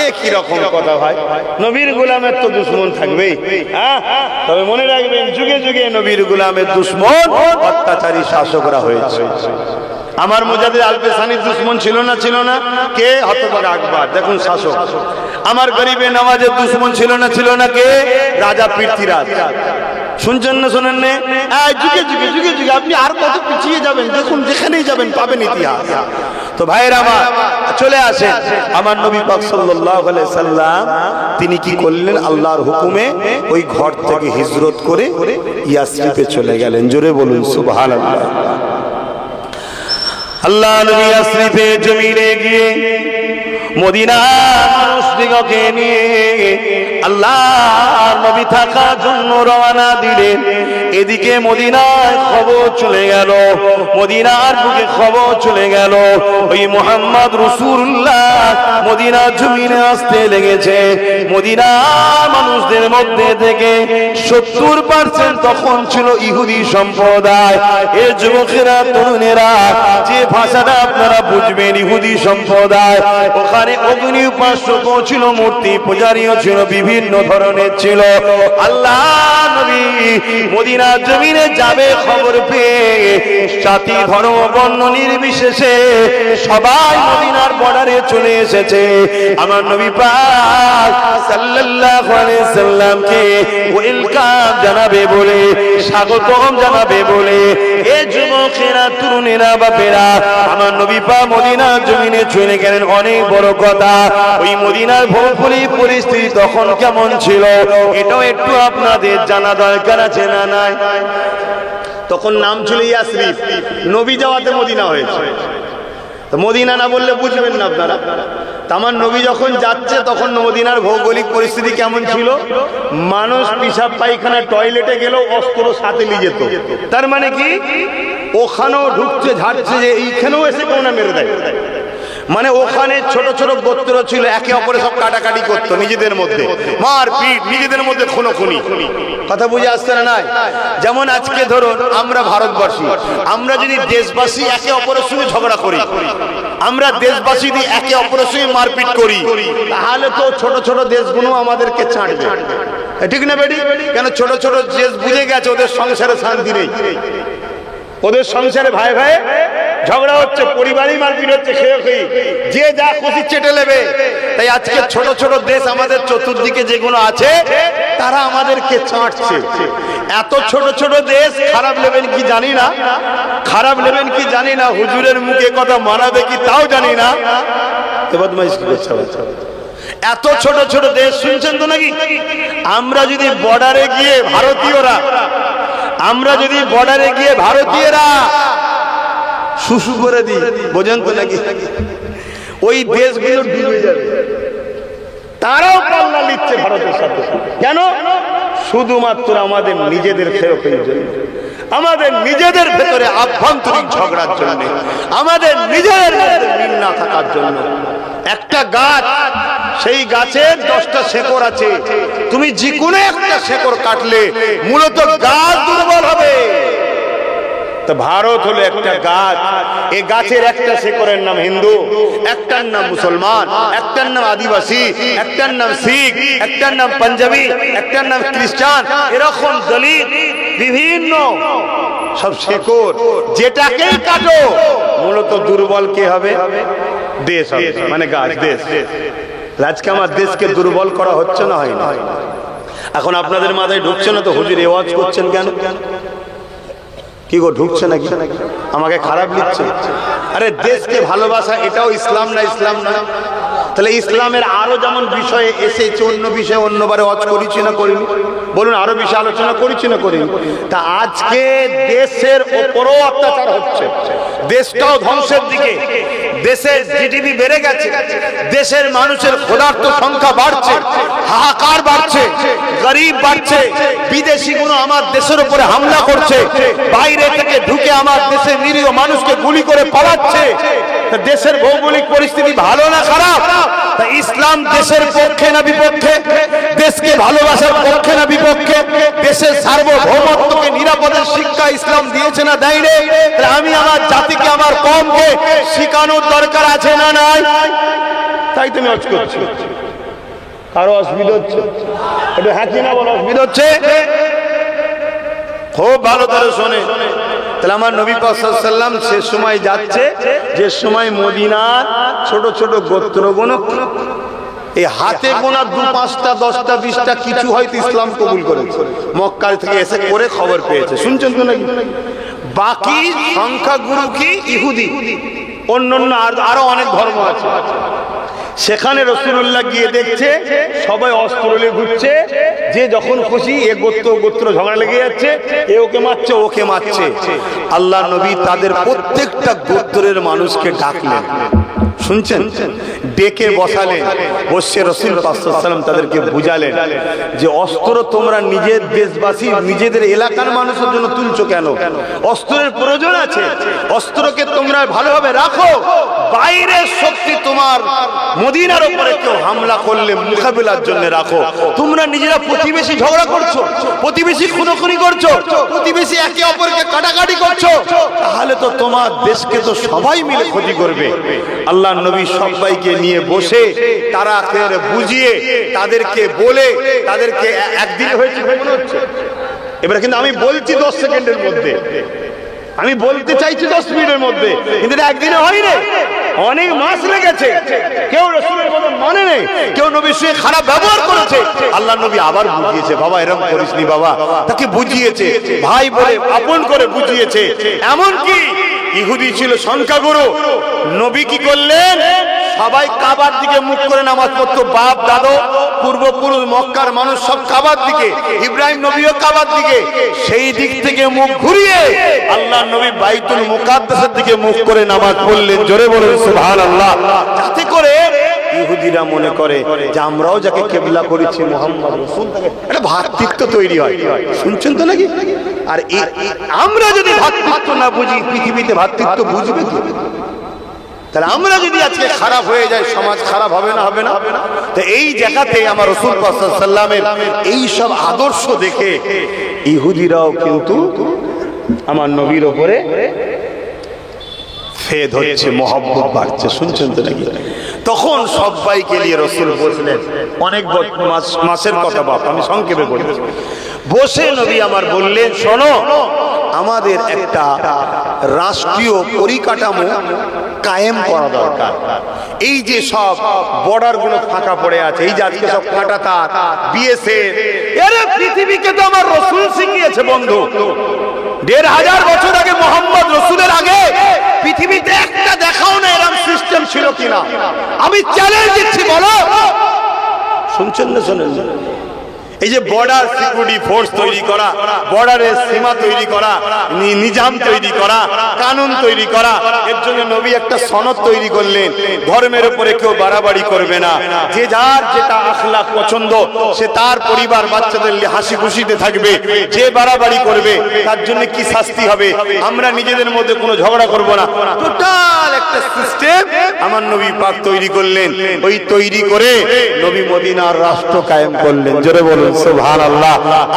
এ কি রকম কথা ভাই? নবীর গোলামের তো দুশ্মন থাকবেই। হ্যাঁ, তবে মনে রাখবেন যুগে যুগে নবীর গোলামের দুশ্মন অত্যাচারী শাসকরা হয়েছে। আমার মুজাদ্দিদ আল-পেশানির দুশ্মন ছিল না? ছিল না? কে? হতভাগা আকবর, দেখুন শাসক। আমার গরিবে নওয়াজের দুশ্মন ছিল না? ছিল না? কে? রাজা পৃথ্বীরাজ। শুনছেন না শোনেন না? যুগে যুগে যুগে যুগে আপনি আর কত পিছিয়ে যাবেন, দেখুন যেখানেই যাবেন পাবেন ইতিহাস। তো ভাইরা আমার চলে আসেন, আমার নবী পাক সাল্লাল্লাহু আলাইহি সাল্লাম তিনি কি করলেন? আল্লাহর হুকুমে ওই ঘর থেকে হিজরত করে ইয়াসরিবে চলে গেলেন। জোরে বলুন সুবহানাল্লাহ। আল্লাহ নবী ইয়াসরিবে জমিনে গিয়ে মদিনার মানুষদিগকে নিয়ে আল্লাহর নবী থাকার জন্য রওনা দিলেন। এদিকে মদিনায় খবর চলে গেল, মদিনার বুকে খবর চলে গেল ওই মুহাম্মদ রাসূলুল্লাহ মদিনার জমিনে আসতে লেগেছে। মদিনার মানুষদের মধ্যে থেকে 70% তখন ছিল ইহুদি সম্প্রদায়। এর যুবকেরা তরুণেরা যে ভাষাটা আপনারা বুঝবেন, ইহুদি সম্প্রদায়। ওখানে অগ্নি উপাসক ছিল, মূর্তি পূজারীও ছিল, বিভিন্ন ধরনের ছিল। আল্লাহ নবী মদিনার জমিনে যাবে খবর পেয়ে জাতি ধর্ম বর্ণ নির্বিশেষে সবাই মদিনার বর্ডারে চলে এসেছে। আমার নবী পাক সাল্লাল্লাহু আলাইহি সাল্লামকে ওয়েলকাম জানাবে বলে, স্বাগতম জানাবে বলে এই যুবকেরা তরুণেরা বাপেরা আমার নবী পাক মদিনার জমিনে চলে গেলেন। অনেক বড় কথা, ওই মদিনার ভৌগোলিক পরিস্থিতি তখন কেমন ছিল এটাও একটু আপনাদের জানা দরকার আছে না নাই? তখন নাম ছিল ইয়াসরিব, নবী যাওয়াতে মদিনা হয়েছে। তো মদিনা না বললে বুঝবেন না আপনারা। আমার নবী যখন যাচ্ছে তখন মদিনার ভৌগোলিক পরিস্থিতি কেমন ছিল? মানুষ পিশাব পায়খানা টয়লেটে গেলেও অস্ত্র সাথে নিয়ে যেত। তার মানে কি ওখানেও ঢুকছে ঝাড়ছে যে এইখানেও এসে কেউ না মেরে দেয়। মানে ওখানে ছোট ছোট গোত্র ছিল, একে অপরে সব কাটাকাটি করতো নিজেদের মধ্যে, মারপিট, নিজেদের মধ্যে খুনোখুনি। কথা বুঝে আসছে না? নাই? যেমন আজকে ধরুন আমরা ভারতবাসী, আমরা যদি দেশবাসী একে অপরের সঙ্গে ঝগড়া করি, আমরা দেশবাসী যদি একে অপরের সঙ্গে মারপিট করি, তাহলে তো ছোট ছোট দেশগুলো আমাদেরকে ছাড়বে, ঠিক না বেডি? কেন ছোট ছোট দেশ বুঝে গেছে ওদের সংসারে শান্তি নেই, ওদের সংসারে ভাই ভাই ঝগড়া হচ্ছে, পরিবারই মারপিট হচ্ছে, যে যা খুশি চেটে নেবে। তাই আজকে ছোট ছোট দেশ আমাদের চতুর্দিকে যেগুলো আছে তারা আমাদেরকে ছাড়ছে। এত ছোট ছোট দেশ খারাপ নেবেন কি জানি না, খারাপ নেবেন কি জানি না, হুজুরের মুখে কথা মানাবে কি তাও জানি না। এত ছোট ছোট দেশ শুনছেন তো নাকি? আমরা যদি বর্ডারে গিয়ে ভারতীয়রা, আমরা যদি বর্ডারে গিয়ে ভারতীয়রা শুশু করে দিই, বোঝেন তো নাকি? ওই দেশগুলো ডুবে যাবে। তারাও পাল্লা নিচ্ছে ভারতের সাথে। কেন? শুধুমাত্র আমাদের নিজেদের খেরোখের জন্য, আমাদের নিজেদের ভেতরে আভ্যন্তরীণ ঝগড়ার জন্য, আমাদের নিজেদের মধ্যে মিল না থাকার জন্য। একটা গাছ, সেই গাছের 10টা শেকড় আছে, তুমি যে কোনো একটা শেকড় কাটলে মূলত গাছ দুর্বল হবে। তো ভারত হলো একটা গাছ, এই গাছের একটা শেকড়ের নাম হিন্দু, একটার নাম মুসলমান, একটার নাম আদিবাসী, একটার নাম শিখ, একটার নাম পাঞ্জাবি, একটার নাম খ্রিস্টান, এরকম দলিত বিভিন্ন সব শেকড়। যেটাকেই কাটো মূলত দুর্বল কে হবে? দেশ হবে, মানে গাছ, দেশ। আজকে আমার দেশকে দুর্বল করা হচ্ছে না, হয় না? এখন আপনাদের মাথায় ঢুকছে না তো হুজুর এই ওয়াজ করছেন কেন? কি গো ঢুকছে নাকি? আমাকে খারাপ লিখছে? আরে দেশকে ভালোবাসা এটাও ইসলাম না? ইসলাম না? তাহলে ইসলামের আরো যেমন বিষয়ে এসেছে, অন্য বিষয়ে অন্যবারে ওয়াজ করেছি না করিনি? বলুন, আরো বিষয়ে আলোচনা করেছি না করিনি? তা আজকে দেশের ওপরও অত্যাচার হচ্ছে, দেশটাও ধ্বংসের দিকে, দেশের জিডিপি বেড়ে গেছে, দেশের মানুষের ক্ষুধার্ত সংখ্যা বাড়ছে, হাহাকার বাড়ছে, গরিব বাড়ছে, বিদেশিগুলো আমার দেশের উপরে হামলা করছে, বাইরে থেকে ঢুকে আমার দেশের নিরীহ মানুষকে গুলি করে পালাচ্ছে। দেশের ভৌগোলিক পরিস্থিতি ভালো না খারাপ? তা ইসলাম দেশের পক্ষে না বিপক্ষে? দেশকে ভালোবাসার পক্ষে না বিপক্ষে? দেশের সার্বভৌমত্বকে নিরাপদের শিক্ষা ইসলাম দিয়েছে না দেয়নি? আমি আমার জাতিকে, আমার কওমকে শিখানোর দরকার আছে না নাই? তাই তুমি আজ করছো। কারো অসুবিধা হচ্ছে? একটু হাঁচি না বলো, অসুবিধা হচ্ছে? খুব ভালো করে শোনে। তাহলে আমার নবী পাক সাল্লাল্লাহু আলাইহি ওয়াসাল্লাম সে সময় যাচ্ছে যে সময় মদিনার ছোট ছোট গোত্রগুলো এই হাতে গোনা 2, 5টা, 10টা, 20টা কিছু হয়তো ইসলাম কবুল করেছে, মক্কা থেকে এসে করে খবর পেয়েছে, শুনছেন তো নাকি? বাকি সংখ্যাগুরু কি ইহুদি, অন্যান্য আরো অনেক ধর্ম আছে। সেখানে রাসূলুল্লাহ গিয়ে দেখছে সবাই অস্ত্র নিয়ে ঘুরছে, যে যখন খুশি এ গোত্র ঝগড়া লেগে যাচ্ছে, এ ওকে মারছে ওকে মারছে। আল্লাহ নবী তাদের প্রত্যেকটা গোত্রের মানুষকে ডাকলেন, শুনছেন, ডেকে বসালেন, বসে রাসূল পাক সাল্লাল্লাহু আলাইহি ওয়াসাল্লাম তাদেরকে বুঝালেন যে অস্ত্র তোমরা নিজের দেশবাসী নিজেদের এলাকার মানুষের জন্য তুলছো কেন? অস্ত্রের প্রয়োজন আছে, অস্ত্রকে তোমরা ভালোভাবে রাখো। বাইরের শক্তি তোমার মদিনার উপরে কেউ হামলা করলে মোকাবিলার জন্য রাখো। তোমরা নিজেরা প্রতিবেশী ঝগড়া করছো, প্রতিবেশী খুনোখুনি করছো, প্রতিবেশী একে অপরকে কাটাকাটি করছো, তাহলে তো তোমার দেশকে তো সবাই মিলে ক্ষতি করবে। আল্লাহ নবী সবাইকে নিয়ে বসে তারা বুঝিয়ে তাদেরকে বলে তাদেরকে একদিনে হয়েছে মনে হচ্ছে। এবার কিন্তু আমি বলছি 10 সেকেন্ডের মধ্যে, আমি বলতে চাইছি 10 মিনিটের মধ্যে, কিন্তু একদিনে হয়নি, অনেক মাস লেগেছে। কেউ রাসূলের কথা মানে নেই, কেউ নবীর সঙ্গে খারাপ ব্যবহার করেছে। আল্লাহ নবী আবার বুঝিয়েছে, বাবা এরকম করিসনি বাবা, তাকে বুঝিয়েছে, ভাই বলে আপন করে বুঝিয়েছে। এমনকি ইহুদি ছিল সংখ্যাগুরু, নবী কি করলেন? সবাই কাবার দিকে মুখ করে নামাজ পড়তো, বাপ দাদু পূর্বপুরুষ মক্কার মানুষ সব কাবার দিকে, ইব্রাহিম নবীও কাবার দিকে, সেই দিক থেকে মুখ ঘুরিয়ে আল্লাহ নবী বাইতুল মুকাদ্দাসের দিকে মুখ করে নামাজ পড়লেন। জোরে বলেন সুবহানাল্লাহ। যাতে করে ইহুদিরা মনে করে যে আমরাও যাকে কিবলা করেছি মুহাম্মদ রাসূল, একটা ভ্রাতৃত্ব তৈরি হয়, শুনছেন তো নাকি? আর আমরা যদি ভ্রাতৃত্ব না বুঝি, পৃথিবীতে ভ্রাতৃত্ব বুঝবে কি? তাহলে আমরা যদি আজকে খারাপ হয়ে যায়, সমাজ খারাপ হবে না? হবে না। তো এই জায়গাতে আমার রাসূল সাল্লাল্লাহু আলাইহি ওয়াসাল্লামের এই সব আদর্শ দেখে ইহুদিরাও কিন্তু আমার নবীর উপরে ফেদ হচ্ছে, মহব্বত বাড়ছে, শুনছেন তো নাকি? তখন সবাইকে নিয়ে রাসূল বসলেন, অনেক মাসের কথা বাপ, আমি সংক্ষেপে বলি। বসে নবী আমার বললেন, শোনো, আমাদের একটা রাষ্ট্রীয় পরিকাঠামো কায়েম করা দরকার। এই যে সব বর্ডার গুলো ফাঁকা পড়ে আছে, এই যে আজকে সব কাঁটাতার, বিএসএফ, এর পৃথিবীকে তো আমার রাসূল শিখিয়েছে বন্ধু। ১৫০০ বছর আগে মুহাম্মদ রাসূলের আগে পৃথিবীতে একটা দেখাও না এরকম সিস্টেম ছিল কিনা। আমি চ্যালেঞ্জ দিচ্ছি, বলো। শুনছেন না? শোনেন না? এই যে বর্ডার সিকিউরিটি ফোর্স তৈরি করা, বর্ডারের সীমা তৈরি করা, নিজাম তৈরি করা, কানুন তৈরি করা, এর জন্য নবী একটা সনদ তৈরি করলেন, ধর্মের উপরে কেউ বাড়াবাড়ি করবে না, যে যার যেটা আখলাক পছন্দ সে তার পরিবার বাচ্চাদের হাসি খুশিতে থাকবে, যে বাড়াবাড়ি করবে তার জন্য কি শাস্তি হবে, আমরা নিজেদের মধ্যে কোনো ঝগড়া করব না। টোটাল একটা সিস্টেম আমার নবী পাক তৈরি করলেন। ওই তৈরি করে নবী মদিনার রাষ্ট্র কায়েম করলেন। জোরে বলুন সুবহানাল্লাহ।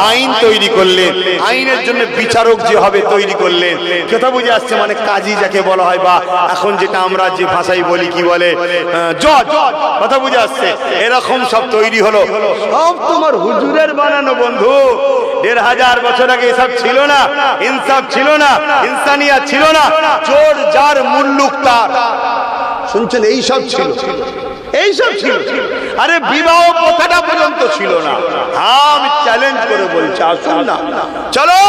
আইন তৈরি করলেন, আইনের জন্য বিচারক যে হবে তৈরি করলেন। কথা বুঝে আসছে? মানে কাজী যাকে বলা হয়, বা এখন যেটা আমরা যে ভাষায় বলি কি বলে জজ, কথা বুঝে আসছে? এরকম সব তৈরি হলো, সব তোমার হুজুরের বানানো বন্ধু। ১৫০০ বছর আগে এসব ছিল না, ইনসাফ ছিল না, ইনসানিয়াত ছিল না, চোর যার মুল্লুক তার, শুনছেন? এইসব ছিল, এইসব ছিল। আরে বিবাহ প্রথাটা পর্যন্ত ছিল না। আমি চ্যালেঞ্জ করে বলছি, আসুন না, চলো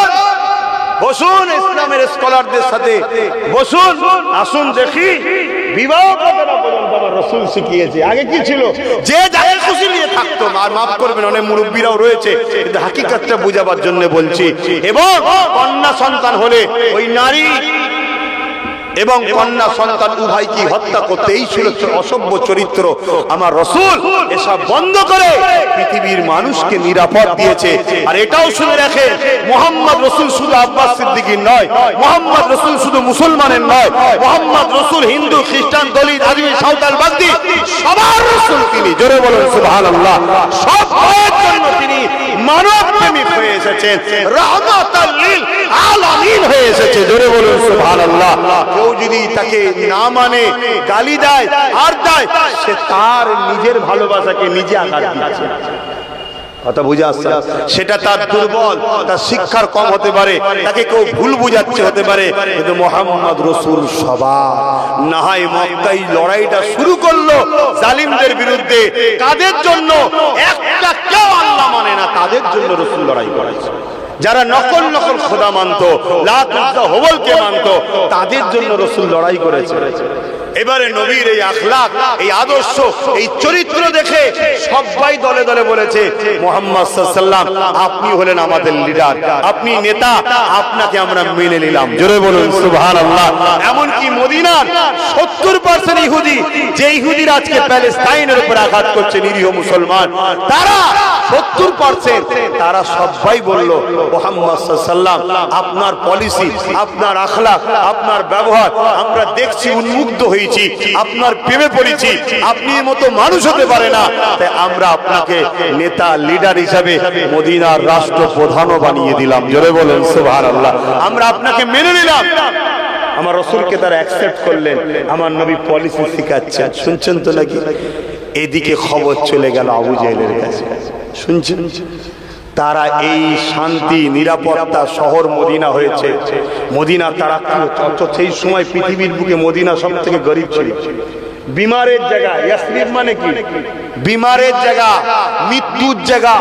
বসুন, ইসলামের স্কলারদের সাথে বসুন, আসুন দেখি বিবাহ প্রথাটা পর্যন্ত আমার রাসূল শিখিয়েছে। আগে কি ছিল? যে যাকে খুশি নিয়ে থাকতো। আর মাফ করবেন, অনেক মুরব্বীরাও রয়েছে, কিন্তু হাকিকতটা বোঝাবার জন্য বলছি। এবং কন্যা সন্তান হলে ওই নারী এবং কন্যা সন্তান উভয়কে হত্যা করতে, এই ছিল অসভ্য চরিত্র। আমার রাসূল এসব বন্ধ করে পৃথিবীর মানুষকে নিরাপদ দিয়েছে। আর এটাও শুনে রাখেন, মুহাম্মদ রাসূল শুধু আব্বাস সিদ্দিকীর নয়, মুহাম্মদ রাসূল শুধু মুসলমানের নয়, মুহাম্মদ রাসূল হিন্দু, খ্রিস্টান, দলিত, আদিবাসী, সাঁওতাল, বাগদি সবার রাসূল তিনি। জোরে বলুন সুবহানাল্লাহ। সব ভয়ের জন্য তিনি মানব প্রেমিক হয়ে এসেছেন, রাহমাতাল লিল আলামিন হয়ে এসেছে। জোরে বলুন সুবহানাল্লাহ। কেউ যদি তাকে না মানে, গালি দেয় আর দেয়, সে তার নিজের ভালোবাসাকে নিজে আঘাত দিচ্ছে। কথা বুঝে আসছে? সেটা তার দুর্বল, তার শিক্ষার কম হতে পারে, তাকে কেউ ভুল বুঝাচ্ছে হতে পারে, কিন্তু মোহাম্মদ রসুল সবার না হয় মক্কায় লড়াইটা শুরু করলো জালিমদের বিরুদ্ধে। কাদের জন্য? একটা কেউ আল্লাহ মানে না তাদের জন্য রসুল লড়াই করেছে। যারা নকল নকল খোদা মানতো, লাত উজ্জা হুবলকে মানতো, তাদের জন্য রসুল লড়াই করেছে। এবারে নবীর এই আখলাক, এই আদর্শ, এই চরিত্র দেখে সবাই দলে দলে বলেছে মুহাম্মদ সাল্লাল্লাহু আলাইহি ওয়াসাল্লাম আপনি হলেন আমাদের লিডার, আপনি নেতা, আপনাকে আমরা মেনে নিলাম। জোরে বলুন সুবহানাল্লাহ। এমনকি মদিনার 70% ইহুদি, যে ইহুদিরা আজকে প্যালেস্তাইনের উপর আঘাত করছে নিরীহ মুসলমান, তারা 70% তারা সবাই বলল মুহাম্মদ সাল্লাল্লাহু আলাইহি ওয়াসাল্লাম আপনার পলিসি, আপনার আখলাক, আপনার ব্যবহার আমরা দেখছি, উন্মুগ্ধ হয়েছি, আপনার প্রেমে পড়েছি, আপনি মতো মানুষ হতে পারে না, তাই আমরা আপনাকে নেতা লিডার হিসেবে মদিনার রাষ্ট্রপ্রধানও বানিয়ে দিলাম। জোরে বলেন সুবহানাল্লাহ। আমরা আপনাকে মেনে নিলাম। আমার রাসূলকে তারা অ্যাকসেপ্ট করলেন, আমার নবী পলিসি শিখাচ্ছেন। শুনছেন তো নাকি? এদিকে খবর চলে গেল আবু জেহেলের কাছে। শুনছেন? তারা এই শান্তি নিরাপত্তা শহর মদিনা হয়েছে, মদিনা তারা সেই সময় পৃথিবীর বুকে মদিনা সব থেকে গরিব ছিল, বিমারের জায়গা। ইয়াসরিব মানে কি? বিমারের জায়গা, মৃত্যুর জায়গা,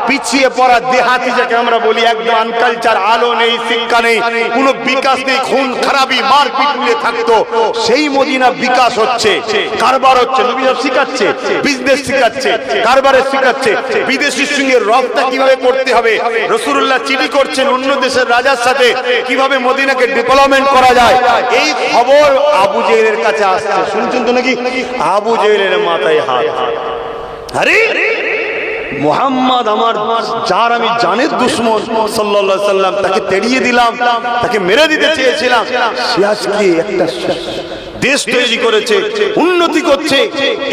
পিছিয়ে পড়া দেহাতি যাকে আমরা বলি, একদম আনকালচার, আলো নেই, শিক্ষা নেই, কোনো বিকাশ নেই, খুন খারাপি মারপিট মিলে থাকতো। সেই মদিনা বিকাশ হচ্ছে, কারবার হচ্ছে, নবী শিখাচ্ছে, বিজনেস শিখাচ্ছে, কারবারের শিখাচ্ছে, বিদেশির সঙ্গে রফতা কিভাবে করতে হবে। রাসূলুল্লাহ চিঠি করছেন অন্য দেশের রাজার সাথে, কিভাবে মদিনাকে ডেভেলপমেন্ট করা যায়। এই খবর আবু জেহেলের কাছে আসছে। শুনছেন তো নাকি? আবু জেহেলের মাথায় হাত। আরে মুহাম্মদ আমার, যার আমি জানের দুশমন সাল্লাল্লাহু আলাইহি সাল্লাম, তাকে তেড়িয়ে দিলাম, তাকে মেরে দিতে চেয়েছিলাম, সে আজকে একটা দেশ তৈরি করেছে, উন্নতি করছে,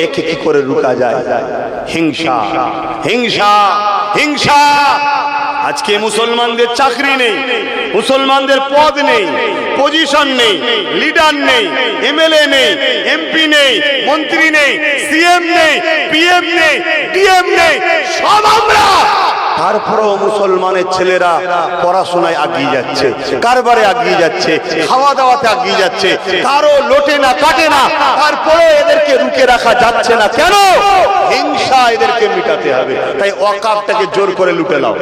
একে কি করে রুকা যায়? হিংসা, হিংসা, হিংসা। আজকে মুসলমানদের চাকরি নেই, মুসলমানদের পদ নেই, পজিশন নেই, লিডার নেই, এমএলএ নেই, এমপি নেই, মন্ত্রী নেই, সিএম নেই, পিএম নেই, ডিএম নেই, সব আমরা। তারপরেও মুসলমানের ছেলেরা পড়াশোনায় এগিয়ে যাচ্ছে, কারবারে এগিয়ে যাচ্ছে, খাওয়া দাওয়াতে এগিয়ে যাচ্ছে, কারো লোটে না কাটে না, তারপরে এদেরকে রুখে রাখা যাচ্ছে না। কেন? হিংসা এদেরকে মিটাতে হবে। তাই ওয়াকাফটাকে জোর করে লুটে নাও,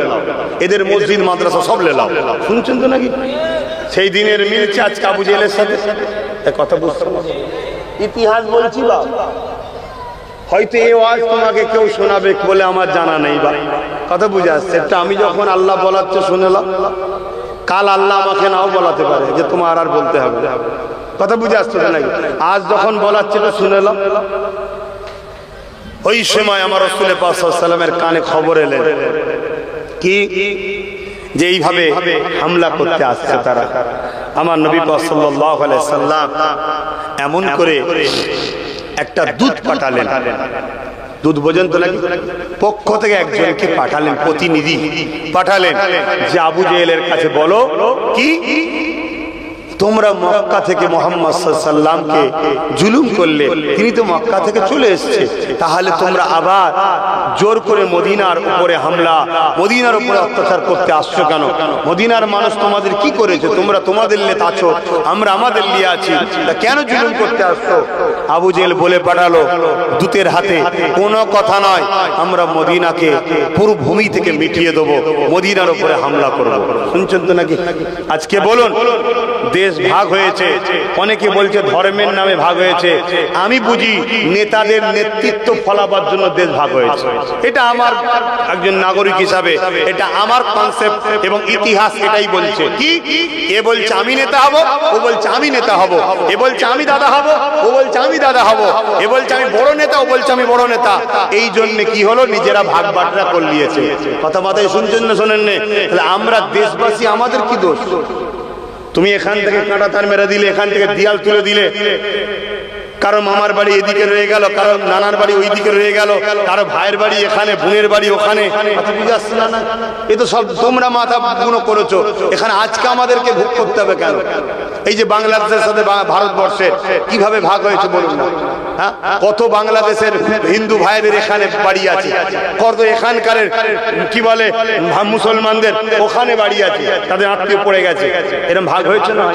এদের মসজিদ মাদ্রাসা সব লেলাও। শুনছেন তো নাকি? সেই দিনের মিলছে আজকে আবু জেহেলের সাথে। কথা বুঝতে পারছি, ইতিহাস বলছি বা হয়তো এই ওয়াজ তোমাকে কেউ শোনাবে বলে আমার জানা নেই বা। কথা বুঝে আসছে? এটা আমি যখন আল্লাহ বলাচ্ছে শুনেলাম, কাল আল্লাহ আমাকে নাও বলাতে পারে যে তোমার আর বলতে হবে। কথা বুঝে আসছে নাকি? আজ যখন বলাচ্ছে তো শুনেলাম। ওই সময় আমার রাসূল পাক সাল্লাল্লাহু আলাইহি ওয়াসাল্লামের কানে খবর এলেন কি, যে এইভাবে হামলা করতে আসছে তারা। আমার নবী পাক সাল্লাল্লাহু আলাইহি ওয়াসাল্লাম এমন করে একটা দূত পাঠালেন। দূত বোঝেন তো নাকি? পক্ষ থেকে একজনকে পাঠালেন, প্রতিনিধি পাঠালেন, যে আবু জেহেলের কাছে বলো কি তোমরা মক্কা থেকে মুহাম্মদ সাল্লাল্লাহু আলাইহি ওয়াসাল্লামকে জুলুম করলে, তিনি তো মক্কা থেকে চলে এসেছে, তাহলে তোমরা আবার জোর করে মদিনার উপরে হামলা, মদিনার উপরে অত্যাচার করতে আসছো কেন? মদিনার মানুষ তোমাদের কি করেছে? তোমরা তোমাদের নিয়ে আছো, আমরা আমাদের নিয়ে আছি, তা কেন জুলুম করতে আসছো? আবু জেহেল বলে পাঠালো দূতের হাতে, কোনো কথা নয়, আমরা মদিনাকে পুরো ভূমি থেকে মিটিয়ে দেবো, মদিনার উপরে হামলা করবো। শুনছেন তো নাকি? আজকে বলুন, দেশ ভাগ হয়েছে, অনেকে বলছে ধর্মের নামে ভাগ হয়েছে, আমি বুঝি নেতাদের নেতৃত্ব ফলাবার জন্য দেশ ভাগ হয়েছে। এটা আমার একজন নাগরিক হিসাবে এটা আমার কনসেপ্ট এবং ইতিহাস এটাই বলছে। কি? এ বলছে আমি নেতা হব, ও বলছে আমি নেতা হব, এ বলছে আমি দাদা হব, ও বলছে আমি দাদা হব, এ বলছে আমি বড় নেতা, ও বলছে আমি বড় নেতা। এই জন্য কি হলো, নিজেরা ভাগ বাটরা করে নিয়েছে। কথা মাথায় শুনছেন না শোনেন না? তাহলে আমরা দেশবাসী, আমাদের কি দোষ? তুমি এখান থেকে কাঁটা তার মেরে দিলে, এখান থেকে দিয়াল তুলে দিলে, কারো মামার বাড়ি এদিকে রয়ে গেল, কারো নানার বাড়ি ওইদিকে রয়ে গেল, কারো ভাইয়ের বাড়ি এখানে, বোনের বাড়ি ওখানে। বুঝে আসছে না? এ তো সব তোমরা মাথা গুলো করেছো। এখানে আজকে আমাদেরকে ভোগ করতে হবে কেন? এই যে বাংলাদেশের সাথে ভারতবর্ষের কিভাবে ভাগ হয়েছে বলুন না? হ্যাঁ, কত বাংলাদেশের হিন্দু ভাইদের এখানে বাড়ি আছে, কত এখানকার কি বলে মুসলমানদের ওখানে বাড়ি আছে, তাদের আত্মীয় পড়ে গেছে। এরকম ভাগ হয়েছে না?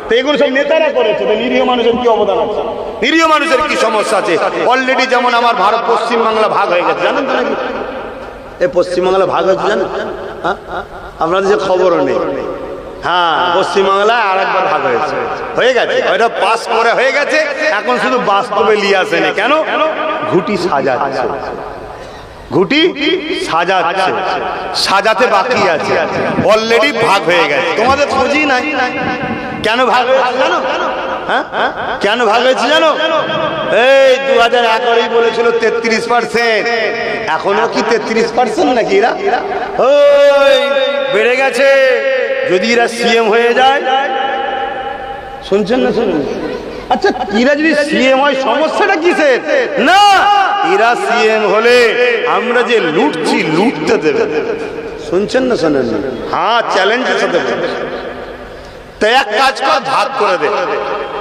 তো এগুলো সব নেতারা করেছে। নিরীহ মানুষের কি অবদান আছে? নিরীহ মানুষের কি সমস্যা আছে? অলরেডি যেমন আমার ভারত পশ্চিমবাংলা ভাগ হয়ে গেছে, জানেন তো নাকি? এই পশ্চিমবাংলা ভাগ হয়েছে জানেন? হ্যাঁ, আপনাদের যে খবরও নেই। হ্যাঁ, পশ্চিমবাংলা আর একবার ভাগ হয়েছে, হয়ে গেছে, ওইটা পাস করে হয়ে গেছে। এখন শুধু বাস্তবে নিয়ে আসেনি। কেন? ঘুটি সাজাচ্ছে, ঘুটি সাজাচ্ছে, সাজাতে বাকি আছে। অলরেডি ভাগ হয়ে গেছে, তোমাদের খোঁজই নাই। কেন ভাগ হয়েছে জানো? হ্যাঁ, কেন ভাগ হয়েছে জানো? এই 2011 বলেছিল 33%, এখনো কি 33% নাকি? এরা ওই বেড়ে গেছে। যদি এরা সিএম হয়ে যায়, শুনছেন না? শুনুন। আচ্ছা, এরা যদি সিএম হয় সমস্যাটা কিসের? না, এরা সিএম হলে আমরা যে লুটছি, লুটতে দেবে। শুনছেন না? শোনেন? হ্যাঁ, চ্যালেঞ্জের সাথে তো এক কাজ কর, ভাগ করে দে,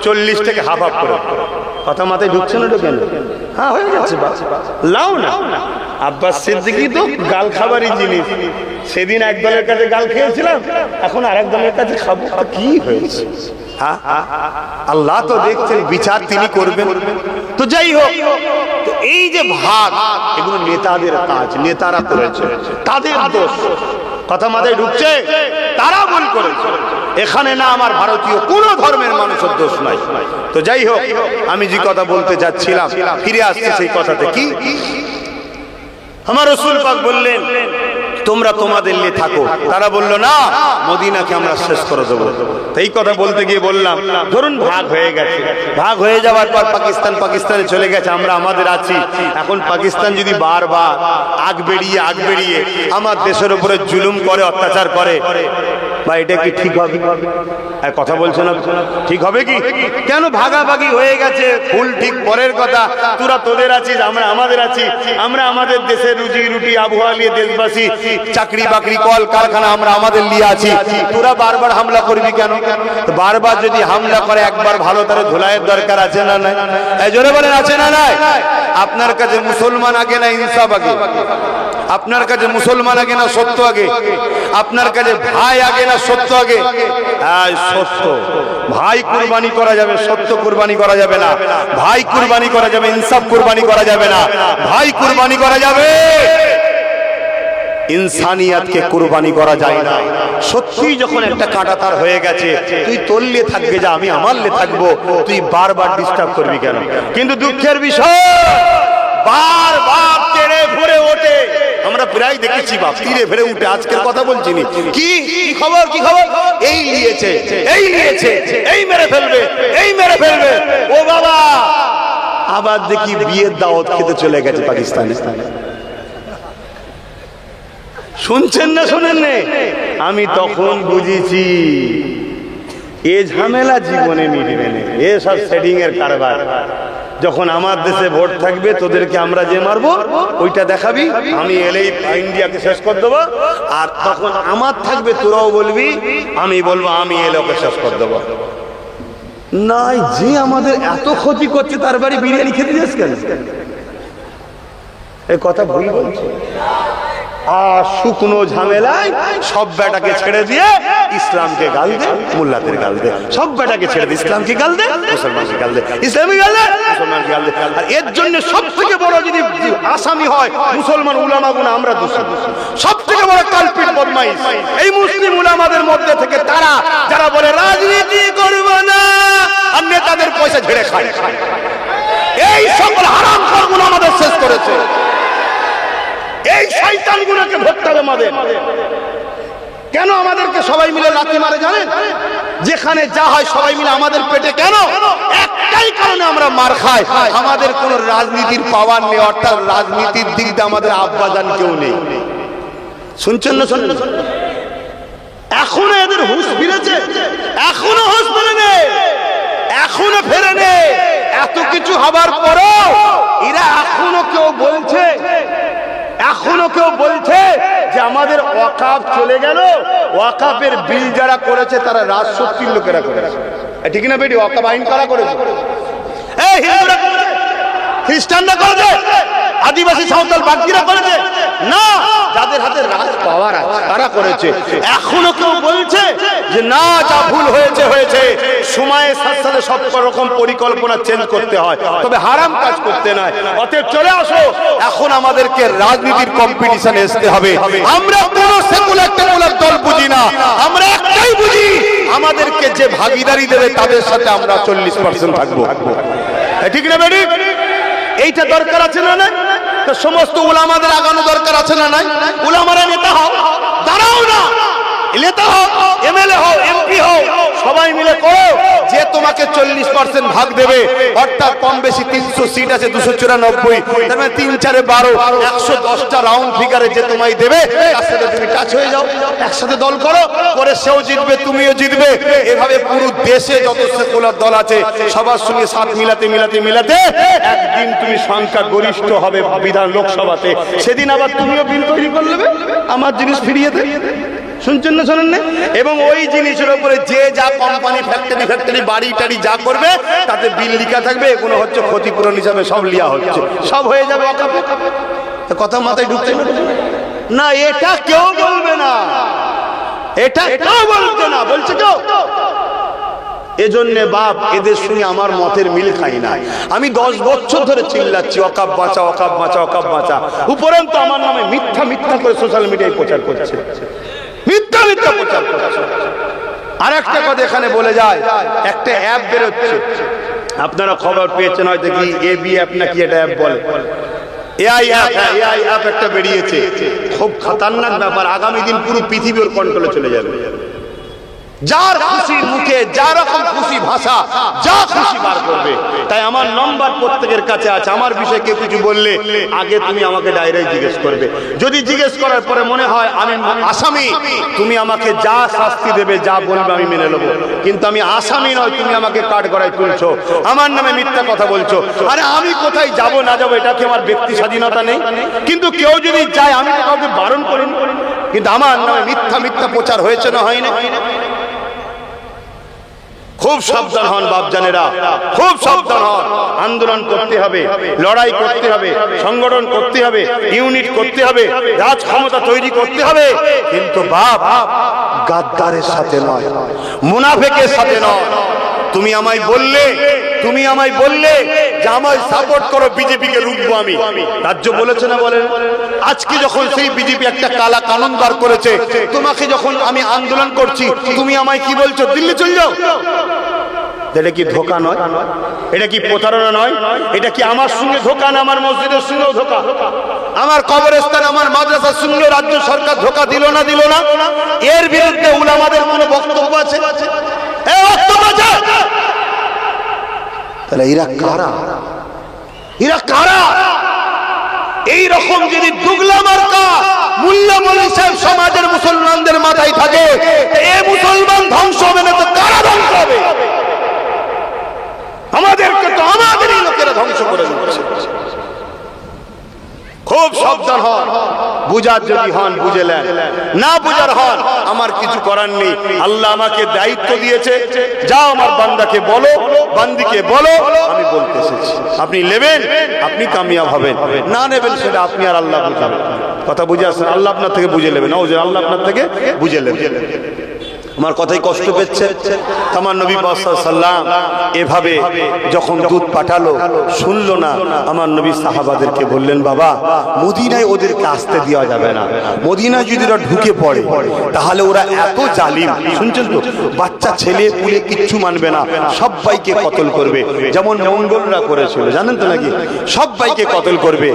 40 থেকে হাফ হাফ করে। কথা মাথায় ঢুকছে না? ঢুকেন? হ্যাঁ, হয়ে যাচ্ছে। লাও না। আব্বাস সিদ্দিকী তো গাল খাবারই জিনিস। সেদিন এক দলের কাছে গাল খেয়েছিলাম, এখন আর এক দলের কাছে খাবো। কি হয়েছে? আল্লাহ তো দেখছেন, বিচার তিনি করবেন। তো যাই হোক, এই যে ভাগ, এগুলো নেতাদের কাজ, নেতারা করেছে, তাদের দোষ। কথা মাথায় ঢুকছে? তারা ভুল করেছে। এখানে না আমার ভারতীয় কোন ধর্মের মানুষের দোষ নাই। তো যাই হোক, আমি যে কথা বলতে যাচ্ছিলাম, ফিরে আসছে সেই কথাতে। কি আমার রাসূল পাক বললেন, তোমরা তোমাদের নিয়ে থাকো। তারা বললো না, মদিনাকে আমরা শেষ করে দেবো। এই কথা বলতে গিয়ে বললাম, ধরুন ভাগ হয়ে গেছে, ভাগ হয়ে যাওয়ার পর পাকিস্তানে চলে গেছে, আমরা আমাদের আছি। এখন পাকিস্তান যদি বারবার আগ বেরিয়ে আমার দেশের উপরে জুলুম করে, অত্যাচার করে, বা এটা কি ঠিক হবে? আর কথা বলছে না, ঠিক হবে কি? কেন? ভাগাভাগি হয়ে গেছে, ফুল ঠিক পরের কথা। তোরা তোদের আছিস, আমরা আমাদের আছি। আমরা আমাদের দেশের রুজি রুটি আবহাওয়া নিয়ে দেশবাসী, চাকরি বাকরি, কল কারখানা আমরা আমাদের নিয়ে আছি। তোরা বারবার হামলা করবি কেন? বারবার যদি হামলা করে, একবার ভালো তারে ধুলাইয়ের দরকার আছে না নাই? এই জোরে বলেন, আছে না নাই? আপনার কাছে মুসলমান আগে না ইনসাফ আগে? আপনার কাছে মুসলমান আগে না সত্য আগে? আপনার কাছে ভাই আগে না সত্য আগে? সত্য। ভাই কুরবানি করা যাবে, সত্য কুরবানি করা যাবে না। ভাই কুরবানি করা যাবে, ইনসাফ কুরবানি করা যাবে না। ভাই কুরবানি করা যাবে, ইনসানিয়াতকে কুরবানি করা যায় না। সত্যি যখন একটা কাঁটা তার হয়ে গেছে, তুই তোললে থাকবে, যা আমি আমার লে থাকবো, তুই বারবার ডিস্টার্ব করবি কেন? কিন্তু দুঃখের বিষয়, বারবার তেড়ে ঘুরে ওঠে। আমরা প্রায় দেখেছি বাপ তীরে ফেরে উঠে। আজকের কথা বলছি নি, কি খবর, কি খবর? এই নিয়েছে, এই নিয়েছে, এই মেরে ফেলবে, এই মেরে ফেলবে। ও বাবা, আবার দেখি বিয়ের দাওয়াত খেতে চলে গেছে পাকিস্তানে। শুনছেন না? শোনেন না? আমি তখন বুঝেছি এ ঝামেলা জীবনে মিটবে না, এসব সেটিং এর কারবার। যখন আমার দেশে ভোট থাকবে, তোদেরকে আমরা যে মারবো ওইটা দেখাবি, আমি এলেই ইন্ডিয়াকে শেষ করে দেবো। আর তখন আমার থাকবে, তোরাও বলবি, আমি বলবো আমি এলোকে শেষ করে দেবো। নাই, যে আমাদের এত ক্ষতি করছে, তার বাড়ি বিরিয়ানি খেতে যাস কেন? এই কথা ভুল বলছে। আর শুকনো ঝামেলায় সব বেটাকে ছেড়ে দিয়ে ইসলামকে গাল দে, মোল্লাদের গাল দে। সব বেটাকে ছেড়ে দিয়ে ইসলামকে গাল দে, মুসলমানকে গাল দে, ইসলামকে গাল দে, মুসলমানকে গাল দে। আর এর জন্য সব থেকে বড় যদি আসামি হয় মুসলমান উলামাগুলো, আমরা দোষী। সব থেকে বড় কালপিট বদমাইশ এই মুসলিম উলামাদের মধ্যে থেকে তারা, যারা বলে রাজনীতি করব না আর নেতাদের পয়সা ঝেড়ে খায়। এই সকল হারামখোরগুলো আমাদের শেষ করেছে। এই শয়তানগুলোকে ধরতে হবে আমাদের। কেন আমাদেরকে সবাই মিলে লাথি মারে জানেন? যেখানে যা হয় সবাই মিলে আমাদের পেটে। কেন? একটাই কারণে আমরা মার খাই, আমাদের কোন রাজনীতির পাওয়ার নেই, অর্থাৎ রাজনীতির দিক দিয়ে আমাদের আব্বাজান কেউ নেই। শুনছেন না? শুনেন, এখনো এদের হুঁশ ফিরেছে, এখনো হুঁশ ফেরেনি, এখনো ফেরেনি। এত কিছু হবার পরেও এরা এখনো কেউ বলছে যে আমাদের ওয়াকাফ চলে গেল। ওয়াকাফের বিল যারা করেছে তারা রাজশক্তির লোকেরা করেছে, ঠিক না বেটি? ওয়াকাফ আইন কারা করেছে? এই হিন্দুরা করেছে, খ্রিস্টানরা করেছে, আদিবাসী সাঁওতাল বাগদিরা করেছে না, যাদের হাতে রাজ পাওয়ার আছে তারা করেছে। এখনো কেউ বলছে যে না, যা ভুল হয়েছে হয়েছে, সময়ের সাথে সাথে সব রকম পরিকল্পনা চেঞ্জ করতে হয়, তবে হারাম কাজ করতে নয়। অতএব চলে আসো, এখন আমাদেরকে রাজনীতির কম্পিটিশনে আসতে হবে। আমরা কোন সেকুলার দল বুঝি না, আমরা একটাই বুঝি, আমাদেরকে যে ভাগিদারি দেবে তাদের সাথে আমরা 40% থাকবো, ঠিক না বেটি? এইটা দরকার আছে না? না, সমস্ত উলামাদের আগানো দরকার আছে না? নাই, উলামারা নেতা হও, দাঁড়াও না, নেতা হও, এমএলএ হও, এমপি হও, সবাই মিলে করো, যে তোমাকে 40% ভাগ দেবে, অর্থাৎ কম বেশি 300 সিট আছে, 294, তার মানে 3 4 12, 110টা রাউন্ড ফিগারে যে তোমায় দেবে, তার সাথে তুমি টাচ হয়ে যাও, একসাথে দল করো, করে সেও জিতবে, তুমিও জিতবে। এভাবে পুরো দেশে যত সেকুলার দল আছে সবার সঙ্গে সাথ মিলাতে মিলাতে মিলাতে একদিন তুমি সংখ্যা গরিষ্ঠ হবে বিধান লোকসভাতে, সেদিন আবার তুমিও বিল তৈরি করে নেবে, আমার জিনিস ফিরিয়ে দেবে। শুনছেন না, শোনেন না? এবং ওই জিনিসের উপরে যে যা কোম্পানি, ফ্যাক্টরি, বাড়ি টাড়ি যা করবে তাতে বিল লিখা থাকবে, এগুলো হচ্ছে ক্ষতিপূরণ হিসাবে সব লিয়া হচ্ছে, সব হয়ে যাবে ওয়াকাফে। কথা মাথায় ঢুকছে না? এটা কেউ বলবে না, এটা কেউ বলবে না, বলছে কেউ? এজন্য বাপ, এদের সঙ্গে আমার মতের মিল খাই না। আমি 10 বছর ধরে চিল্লাচ্ছি ওয়াকাফ বাঁচা, ওয়াকাফ বাঁচা, ওয়াকাফ বাঁচা, উপরন্তু আমার নামে মিথ্যা করে সোশ্যাল মিডিয়ায় প্রচার করছে, মিথ্যা প্রচার করছে। আর একটা কথা এখানে বলে যায়, একটা অ্যাপ বেরোচ্ছে, আপনারা খবর পেয়েছেন হয়তো, কি এবি অ্যাপ নাকি এটা অ্যাপ বলে, এআই অ্যাপ একটা বেরিয়েছে, খুব খতরনাক ব্যাপার। আগামী দিন পুরো পৃথিবীর কন্ট্রোলে চলে যাবে, যার খুশি মুখে যা রকম খুশি ভাষা যা খুশি বার করবে। তাই আমার নম্বর প্রত্যেকের কাছে আছে, আমার বিষয়ে কেউ কিছু বললে আগে তুমি আমাকে ডাইরেক্ট জিজ্ঞেস করবে। যদি জিজ্ঞেস করার পরে মনে হয় আমি আসামি, তুমি আমাকে যা শাস্তি দেবে, যা বলবে আমি মেনে নেবো, কিন্তু আমি আসামি নয়, তুমি আমাকে কাঠগড়ায় তুলছো, আমার নামে মিথ্যা কথা বলছো। আরে আমি কোথায় যাব না যাবো এটা কি আমার ব্যক্তি স্বাধীনতা নেই? কিন্তু কেউ যদি যায়, আমি তো কাউকে বারণ করিনি, কিন্তু আমার নামে মিথ্যা প্রচার হয়েছে না হয়নি? খুব সাবধান হন বাপজানেরা, খুব সাবধান হন। আন্দোলন করতে হবে, লড়াই করতে হবে, সংগঠন করতে হবে, ইউনিট করতে হবে, রাজ ক্ষমতা তৈরি করতে হবে, কিন্তু বাপ গাদ্দারের সাথে নয়, মুনাফিকের সাথে নয়। তুমি আমায় বললে যে আমায় সাপোর্ট করো, বিজেপিকে রুখবো আমি, রাজ্য বলেছে না বলেন? আজকে যখন সেই বিজেপি একটা কালা কানুন বার করেছে, তোমাকে যখন আমি আন্দোলন করছি, তুমি আমায় কি বলছো? দিল্লি চল যাও। এটা কি ধোঁকা নয়? এটা কি প্রতারণা নয়? এটা কি আমার সঙ্গে ধোঁকা না আমার মসজিদের সঙ্গেও ধোঁকা? আমার কবরস্থান, আমার মাদ্রাসার সঙ্গে রাজ্য সরকার ধোঁকা দিল না? এর বিরুদ্ধে উলামাদের কোনো বক্তব্য আছে? তাহলে এরা কারা? এই রকম যদি দুগলা মার্কা মুল্লা মৌলভী সাহেব সমাজের মুসলমানদের মাথায় থাকে, এই মুসলমান ধ্বংস হবে না তো কারা ধ্বংস হবে? আমাদেরকে তো আমাদেরই লোকেরা ধ্বংস করে দিচ্ছে। খুব সাবধান হন, বুঝার যদি হন বুঝেলেন, না বুঝার হন আমার কিছু করার নেই। আল্লাহ আমাকে দায়িত্ব দিয়েছে, যাও আমার বান্দাকে বলো, বান্দিকে বলো, আমি বলতে এসেছি। আপনি নেবেন, আপনি কামিয়াব হবেন, না নেবেন সেটা আপনি আর আল্লাহ বুঝাবেন। কথা বুঝে আসেন, আল্লাহ আপনার থেকে বুঝে নেবেন, আল্লাহ আপনার থেকে বুঝে নেবেন। আমার কথাই কষ্ট পেচ্ছে। আমার নবী সাল্লাম এভাবে যখন দুধ পাঠালো, শুনলো না, আমার নবী সাহাবাদেরকে বললেন, বাবা মদিনায় ওদেরকে আসতে দেওয়া যাবে না, মদিনায় যদি ওরা ঢুকে পড়ে তাহলে ওরা এত জালিম, শুনছেন তো, বাচ্চা ছেলে পুলে কিচ্ছু মানবে না, সবাইকে কতল করবে, যেমন মঙ্গলরা করেছিল, জানেন তো নাকি? সবাইকে কতল করবে,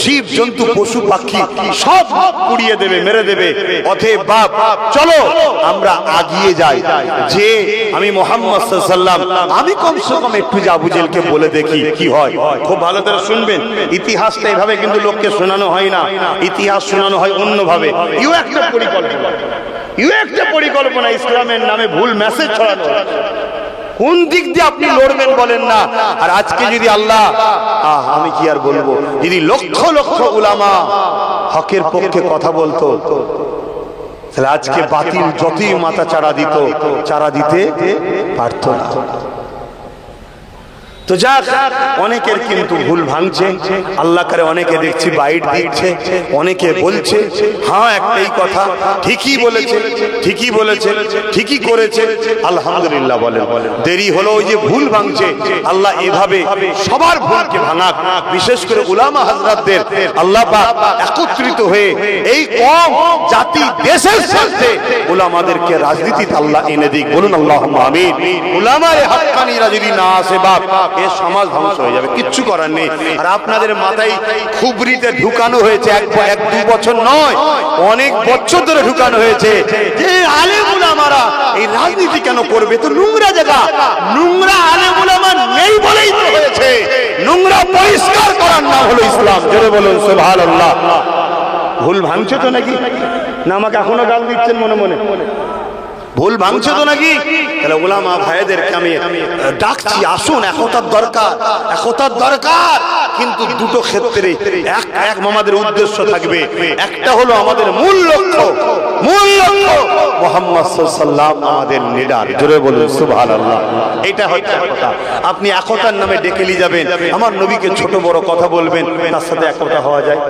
জীব জন্তু পশু পাখি সব পুড়িয়ে দেবে, মেরে দেবে। অতএব বাপ চলো আমরা আগিয়ে যাই, যে আমি মুহাম্মদ সাল্লাল্লাহু আলাইহি ওয়াসাল্লাম, আমি কমসে কম একটু আবু জেহেলকে বলে দেখি কি হয়। খুব ভালো করে শুনবেন, ইতিহাসটা এভাবে কিন্তু লোককে শোনানো হয় না, ইতিহাস শোনানো হয় অন্যভাবে। একটা পরিকল্পনা ইসলামের নামে ভুল মেসেজ ছড়ানো, কোন দিক দিয়ে আপনি লড়বেন বলেন না। আর আজকে যদি আল্লাহ আমি কি আর বলবো, যদি লক্ষ লক্ষ উলামা হকের পক্ষে কথা বলতো, তাহলে আজকে বাতিল যতই মাথা চারা দিতে পারত না। তো যাক, অনেকের কিন্তু ভুল ভাঙছে, আল্লাহ করে অনেকে দেখছি বাইট দিচ্ছে, অনেকে বলছে হ্যাঁ একটাই কথা, ঠিকই বলেছে ঠিকই করেছে, আলহামদুলিল্লাহ বলেন। দেরি হলো ওই যে ভুল ভাঙছে, আল্লাহ এভাবে সবার ভুলকে ভাঙাক, বিশেষ করে উলামা হযরতদের আল্লাহ পাক একত্রিত হয়ে এই কম জাতি দেশের স্বার্থে উলামাদেরকে রাজনীতিতে আল্লাহ এনে দিক, বলুন আল্লাহুম্মা আমিন। উলামায়ে হাক্কানীরা যদি না আসে বাপ, এই সমাজ ধ্বংস হয়ে যাবে, কিচ্ছু করার নেই। আর আপনাদের মাথায় খুবরিতে ঢুকানো হয়েছে, এক দু বছর নয়, অনেক বছর ধরে ঢুকানো হয়েছে যে আলেম উলামারা এই রাজনীতি কেন করবে, তো নোংরা জায়গা, নোংরা আলেম উলামা নেই বলেই তো হয়েছে, নোংরা পরিষ্কার করার নাম হলো ইসলাম। জোরে বলুন সুবহানাল্লাহ। ভুল ভাঙছে তো নাকি? না আমাকে এখনো গাল দিচ্ছেন মনে মনে? ভুল ভাঙছে তো নাকি? তাহলে উলামা ভাইদেরকে আমি ডাকছি, আসুন, একতার দরকার। কিন্তু দুটো ক্ষেত্রে এক আমাদের উদ্দেশ্য থাকবে, একটা হলো আমাদের মূল লক্ষ্য মুহাম্মদ সাল্লাল্লাহু আলাইহি আমাদের লিডার। জোরে বলুন সুবহানাল্লাহ। এটা হচ্ছে কথা। আপনি একতার নামে ডেকে নিয়ে যাবেন, আমার নবীকে ছোট বড় কথা বলবেন, তার সাথে একতা হওয়া যায়?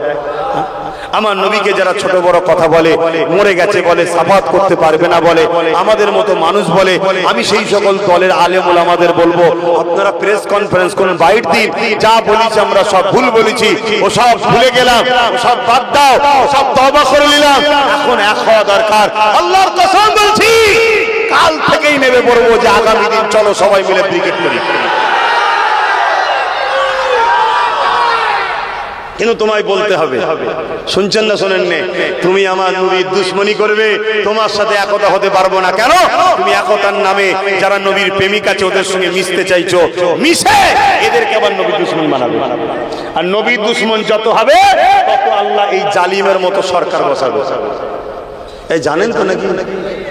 আমার নবীকে যারা ছোট বড় কথা বলে, মরে গেছে বলে, সাফাত করতে পারবে না বলে, আমাদের মতো মানুষ বলে, আমি সেই সকল দলের আলেম ওলামাদের বলবো, আপনারা প্রেস কনফারেন্স করুন, বাইট দিন, যা বলেছি আমরা সব ভুল বলেছি, ও সব ভুলে গেলাম, ও সব বাদ দাও, ও সব তওবা করে নিলাম, এখন এক হওয়া দরকার। আল্লাহর কসম বলছি, কাল থেকেই নেমে পড়বো যে আগামী দিন চলো সবাই মিলে ক্রিকেট করি। কিন্তু তোমায় বলতে হবে, শুনছেন না শোনেন নে, তুমি আমার নবীর দুশমনি করবে, তোমার সাথে একতা হতে পারবো না। কেন? তুমি একতার নামে যারা নবীর প্রেমিক আছে ওদের সঙ্গে মিশতে চাইছো, মিশে এদেরকে আবার নবীর দুশমন বানাবে। আর নবীর দুশমন যত হবে তত আল্লাহ এই জালিমের মতো সরকার বসাবে। এই জানেন তো নাকি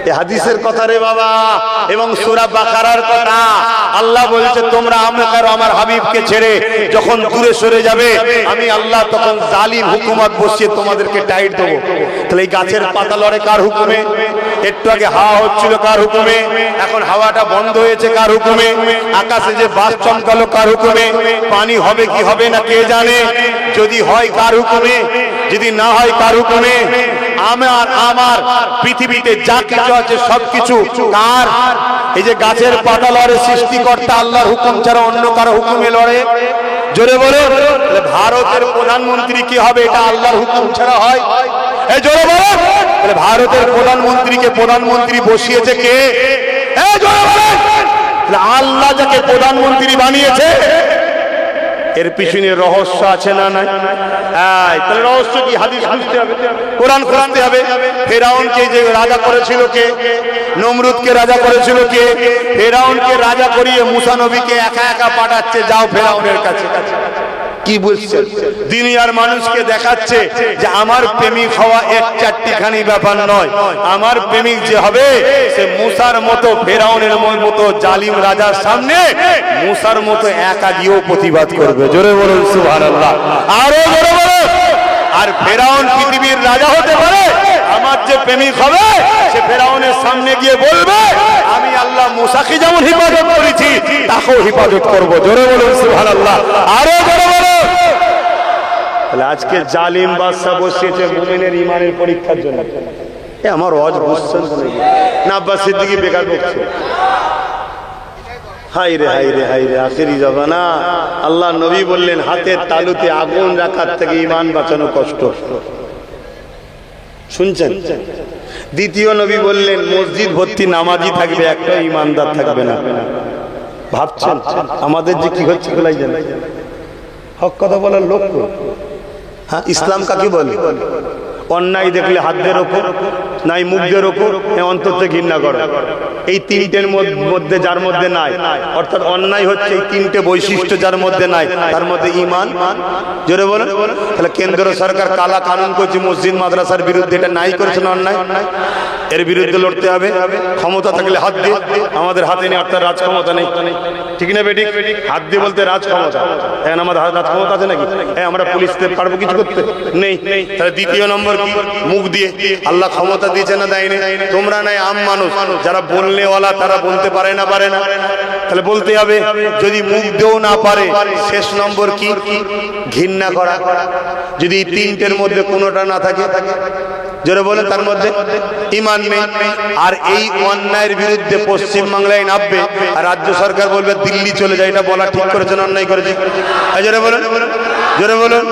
এই হাদিসের কথা রে বাবা, এবং সূরা বাকারার কথা। আল্লাহ বলছে তোমরা আমার হাবিবকে ছেড়ে যখন দূরে সরে যাবে, আমি আল্লাহ তখন জালিম হুকুমত বসিয়ে তোমাদেরকে টাইট দেবো। তাহলে এই গাছের পাতা লড়ে কার হুকুমে? একটু আগে হাওয়া হচ্ছিল কার হুকুমে? এখন হাওয়াটা বন্ধ হয়েছে কার হুকুমে? আকাশে যে বাস চমকালো কার হুকুমে? পানি হবে কি হবে না কে জানে? যদি হয় কার হুকুমে, যদি না হয় কার হুকুমে? আমার পৃথিবীতে যা কিছু আছে সবকিছু কার? এই যে গাছের পাতা লড়ে সৃষ্টিকর্তা আল্লাহর হুকুম ছাড়া অন্য কারো হুকুমে লড়ে? জোরে বলো। ভারতের প্রধানমন্ত্রী কি হবে? এটা আল্লাহর হুকুম ছাড়া হয়? এই জোরে বলো। ভারতের প্রধানমন্ত্রীকে প্রধানমন্ত্রী বসিয়েছে কে? এই জোরে বলো। আল্লাহ যাকে প্রধানমন্ত্রী বানিয়েছে এর পিছনে রহস্য আছে না নাই? তাহলে রহস্য কি? হাদিস খুঁজতে হবে, কোরআন খুঁজতে হবে। ফেরাউনকে যে রাজা করেছিল কে? নমরুদকে রাজা করেছিল কে? ফেরাউনকে রাজা করিয়ে মুসা নবীকে একা একা পাঠাচ্ছে, যাও ফেরাউনের কাছে। কি বলছে? দুনিয়ার মানুষকে দেখাচ্ছে যে আমার প্রেমিক হওয়া এক চারটিখানি ব্যাপার নয়, আমার প্রেমিক যে হবে সে মুসার মতো, ফেরাউনের মতো জালিম রাজার সামনে মুসার মতো একা গিয়েও প্রতিবাদ করবে। জোরে বলুন সুবহানাল্লাহ, আরো জোরে বলুন। আর ফেরাউন পৃথিবীর রাজা হতে পারে, আমার যে প্রেমিক হবে সে ফেরাউনের সামনে গিয়ে বলবে আমি আল্লাহ মুসাকে যেমন হিফাজত করেছি তাকেও হিফাজত করব। জোরে বলুন সুবহানাল্লাহ, আরো জোরে বলুন। তাহলে আজকে জালিম বাদশা বসিয়েছে মুমিনের ইমানের পরীক্ষার জন্য। আমার ওয়াজ বুঝছেন না? আব্বাস সিদ্দিকী বেকার বকছে। হাই রে হাই রে হাই রে, আখেরি জামানা। আল্লাহ নবী বললেন হাতের তালুতে আগুন রাখার থেকে ইমান বাঁচানো কষ্ট। শুনছেন? দ্বিতীয় নবী বললেন মসজিদ ভর্তি নামাজি থাকবে, একটা ইমানদার থাকবে না। ভাবছেন আমাদের যে কি হচ্ছে বলাই জানেন? হক কথা বলার লোক। হ্যাঁ, ইসলাম কাকে বলে? অন্যায় দেখলে হাতদের ওপর নাই মুখদের ওপর অন্তর থেকে ঘৃণা করে। এই তিনটের মধ্যে যার মধ্যে নাই, অর্থাৎ অন্যায় হচ্ছে এই তিনটে বৈশিষ্ট্য যার মধ্যে নাই, তার মধ্যে ঈমান। জোরে বলেন। তাহলে কেন্দ্র সরকার কালা কানুন করছে মসজিদ মাদ্রাসার বিরুদ্ধে, এটা নাই করেছে না অন্যায়? এর বিরুদ্ধে লড়তে হবে। ক্ষমতা থাকলে হাত দিয়ে, আমাদের হাতে নেই, অর্থাৎ রাজ ক্ষমতা নেই, ঠিক না বেটি? হাত দিয়ে বলতে রাজ ক্ষমতা, এখন আমাদের রাজ ক্ষমতা আছে নাকি? আমরা পুলিশকে পারবো কিছু করতে? নেই। তাহলে দ্বিতীয় নম্বর কি? মুখ দিয়ে। আল্লাহ ক্ষমতা দিয়েছে না দেয়নি? তোমরা নাই আম মানুষ, যারা বলনেওয়ালা তারা বলতে পারে না? তাহলে বলতে হবে। যদি মুখ দিয়েও না পারে, শেষ নম্বর কি? ঘৃণা করা। যদি এই তিনটের মধ্যে কোনোটা না থাকে, জোরে বলেন, তার মধ্যে ঈমান নেই। আর এই অন্যায়ের বিরুদ্ধে পশ্চিমবাংলায় নামবে আর রাজ্য সরকার বলবে দিল্লি চলে যায়, এটা বলা ঠিক করেছে না অন্যায় করেছে? জোরে বলেন, জোরে বলেন।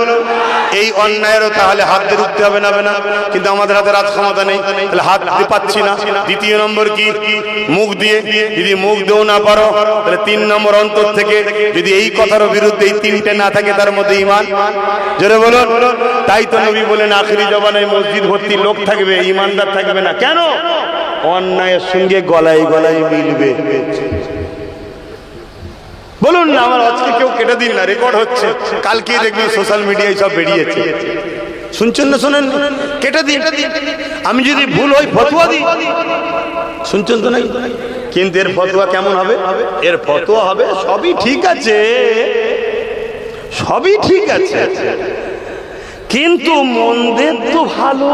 এই অন্যায়েরও তাহলে হাত দিয়ে রুখতে হবে না? কিন্তু আমাদের হাতে রাজ ক্ষমতা নেই, তাহলে হাত দিতে পাচ্ছি না। দ্বিতীয় নম্বর কি? মুখ দিয়ে। যদি মুখ দিয়েও না পারো, তাহলে তিন নম্বর অন্তর থেকে। যদি এই কথার বিরুদ্ধে এই তিনটে না থাকে, তার মধ্যে ঈমান। জোরে বলুন। তাই তো নবী বলেন আখিরি জমানায় মসজিদ ভর্তি লোক থাকবে, ঈমানদার থাকবে না। কেন? অন্যায়ের সঙ্গে গলায় গলায় মিলবে। বলুন না, আমার আজকে কেউ কেটে দিন না, রেকর্ড হচ্ছে, কালকে দেখবেন সোশ্যাল মিডিয়ায় সব বেরিয়েছে। শুনছেন না? শোনেন, কেটে দিন। আমি যদি ভুল হই ফতোয়া দিই, শুনছেন তো? নাই। কিন্তু এর ফতোয়া কেমন হবে? এর ফতোয়া হবে সবই ঠিক আছে, সবই ঠিক আছে, কিন্তু মন্দের তো ভালো।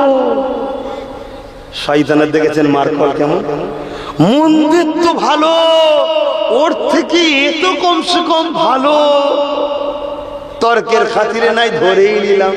শয়তানের দেখেছেন মারফল কেমন? মন্দের তো ভালো, ওর থেকে এ তো কমসে কম ভালো। তর্কের খাতিরে নাই, ধরেই নিলাম।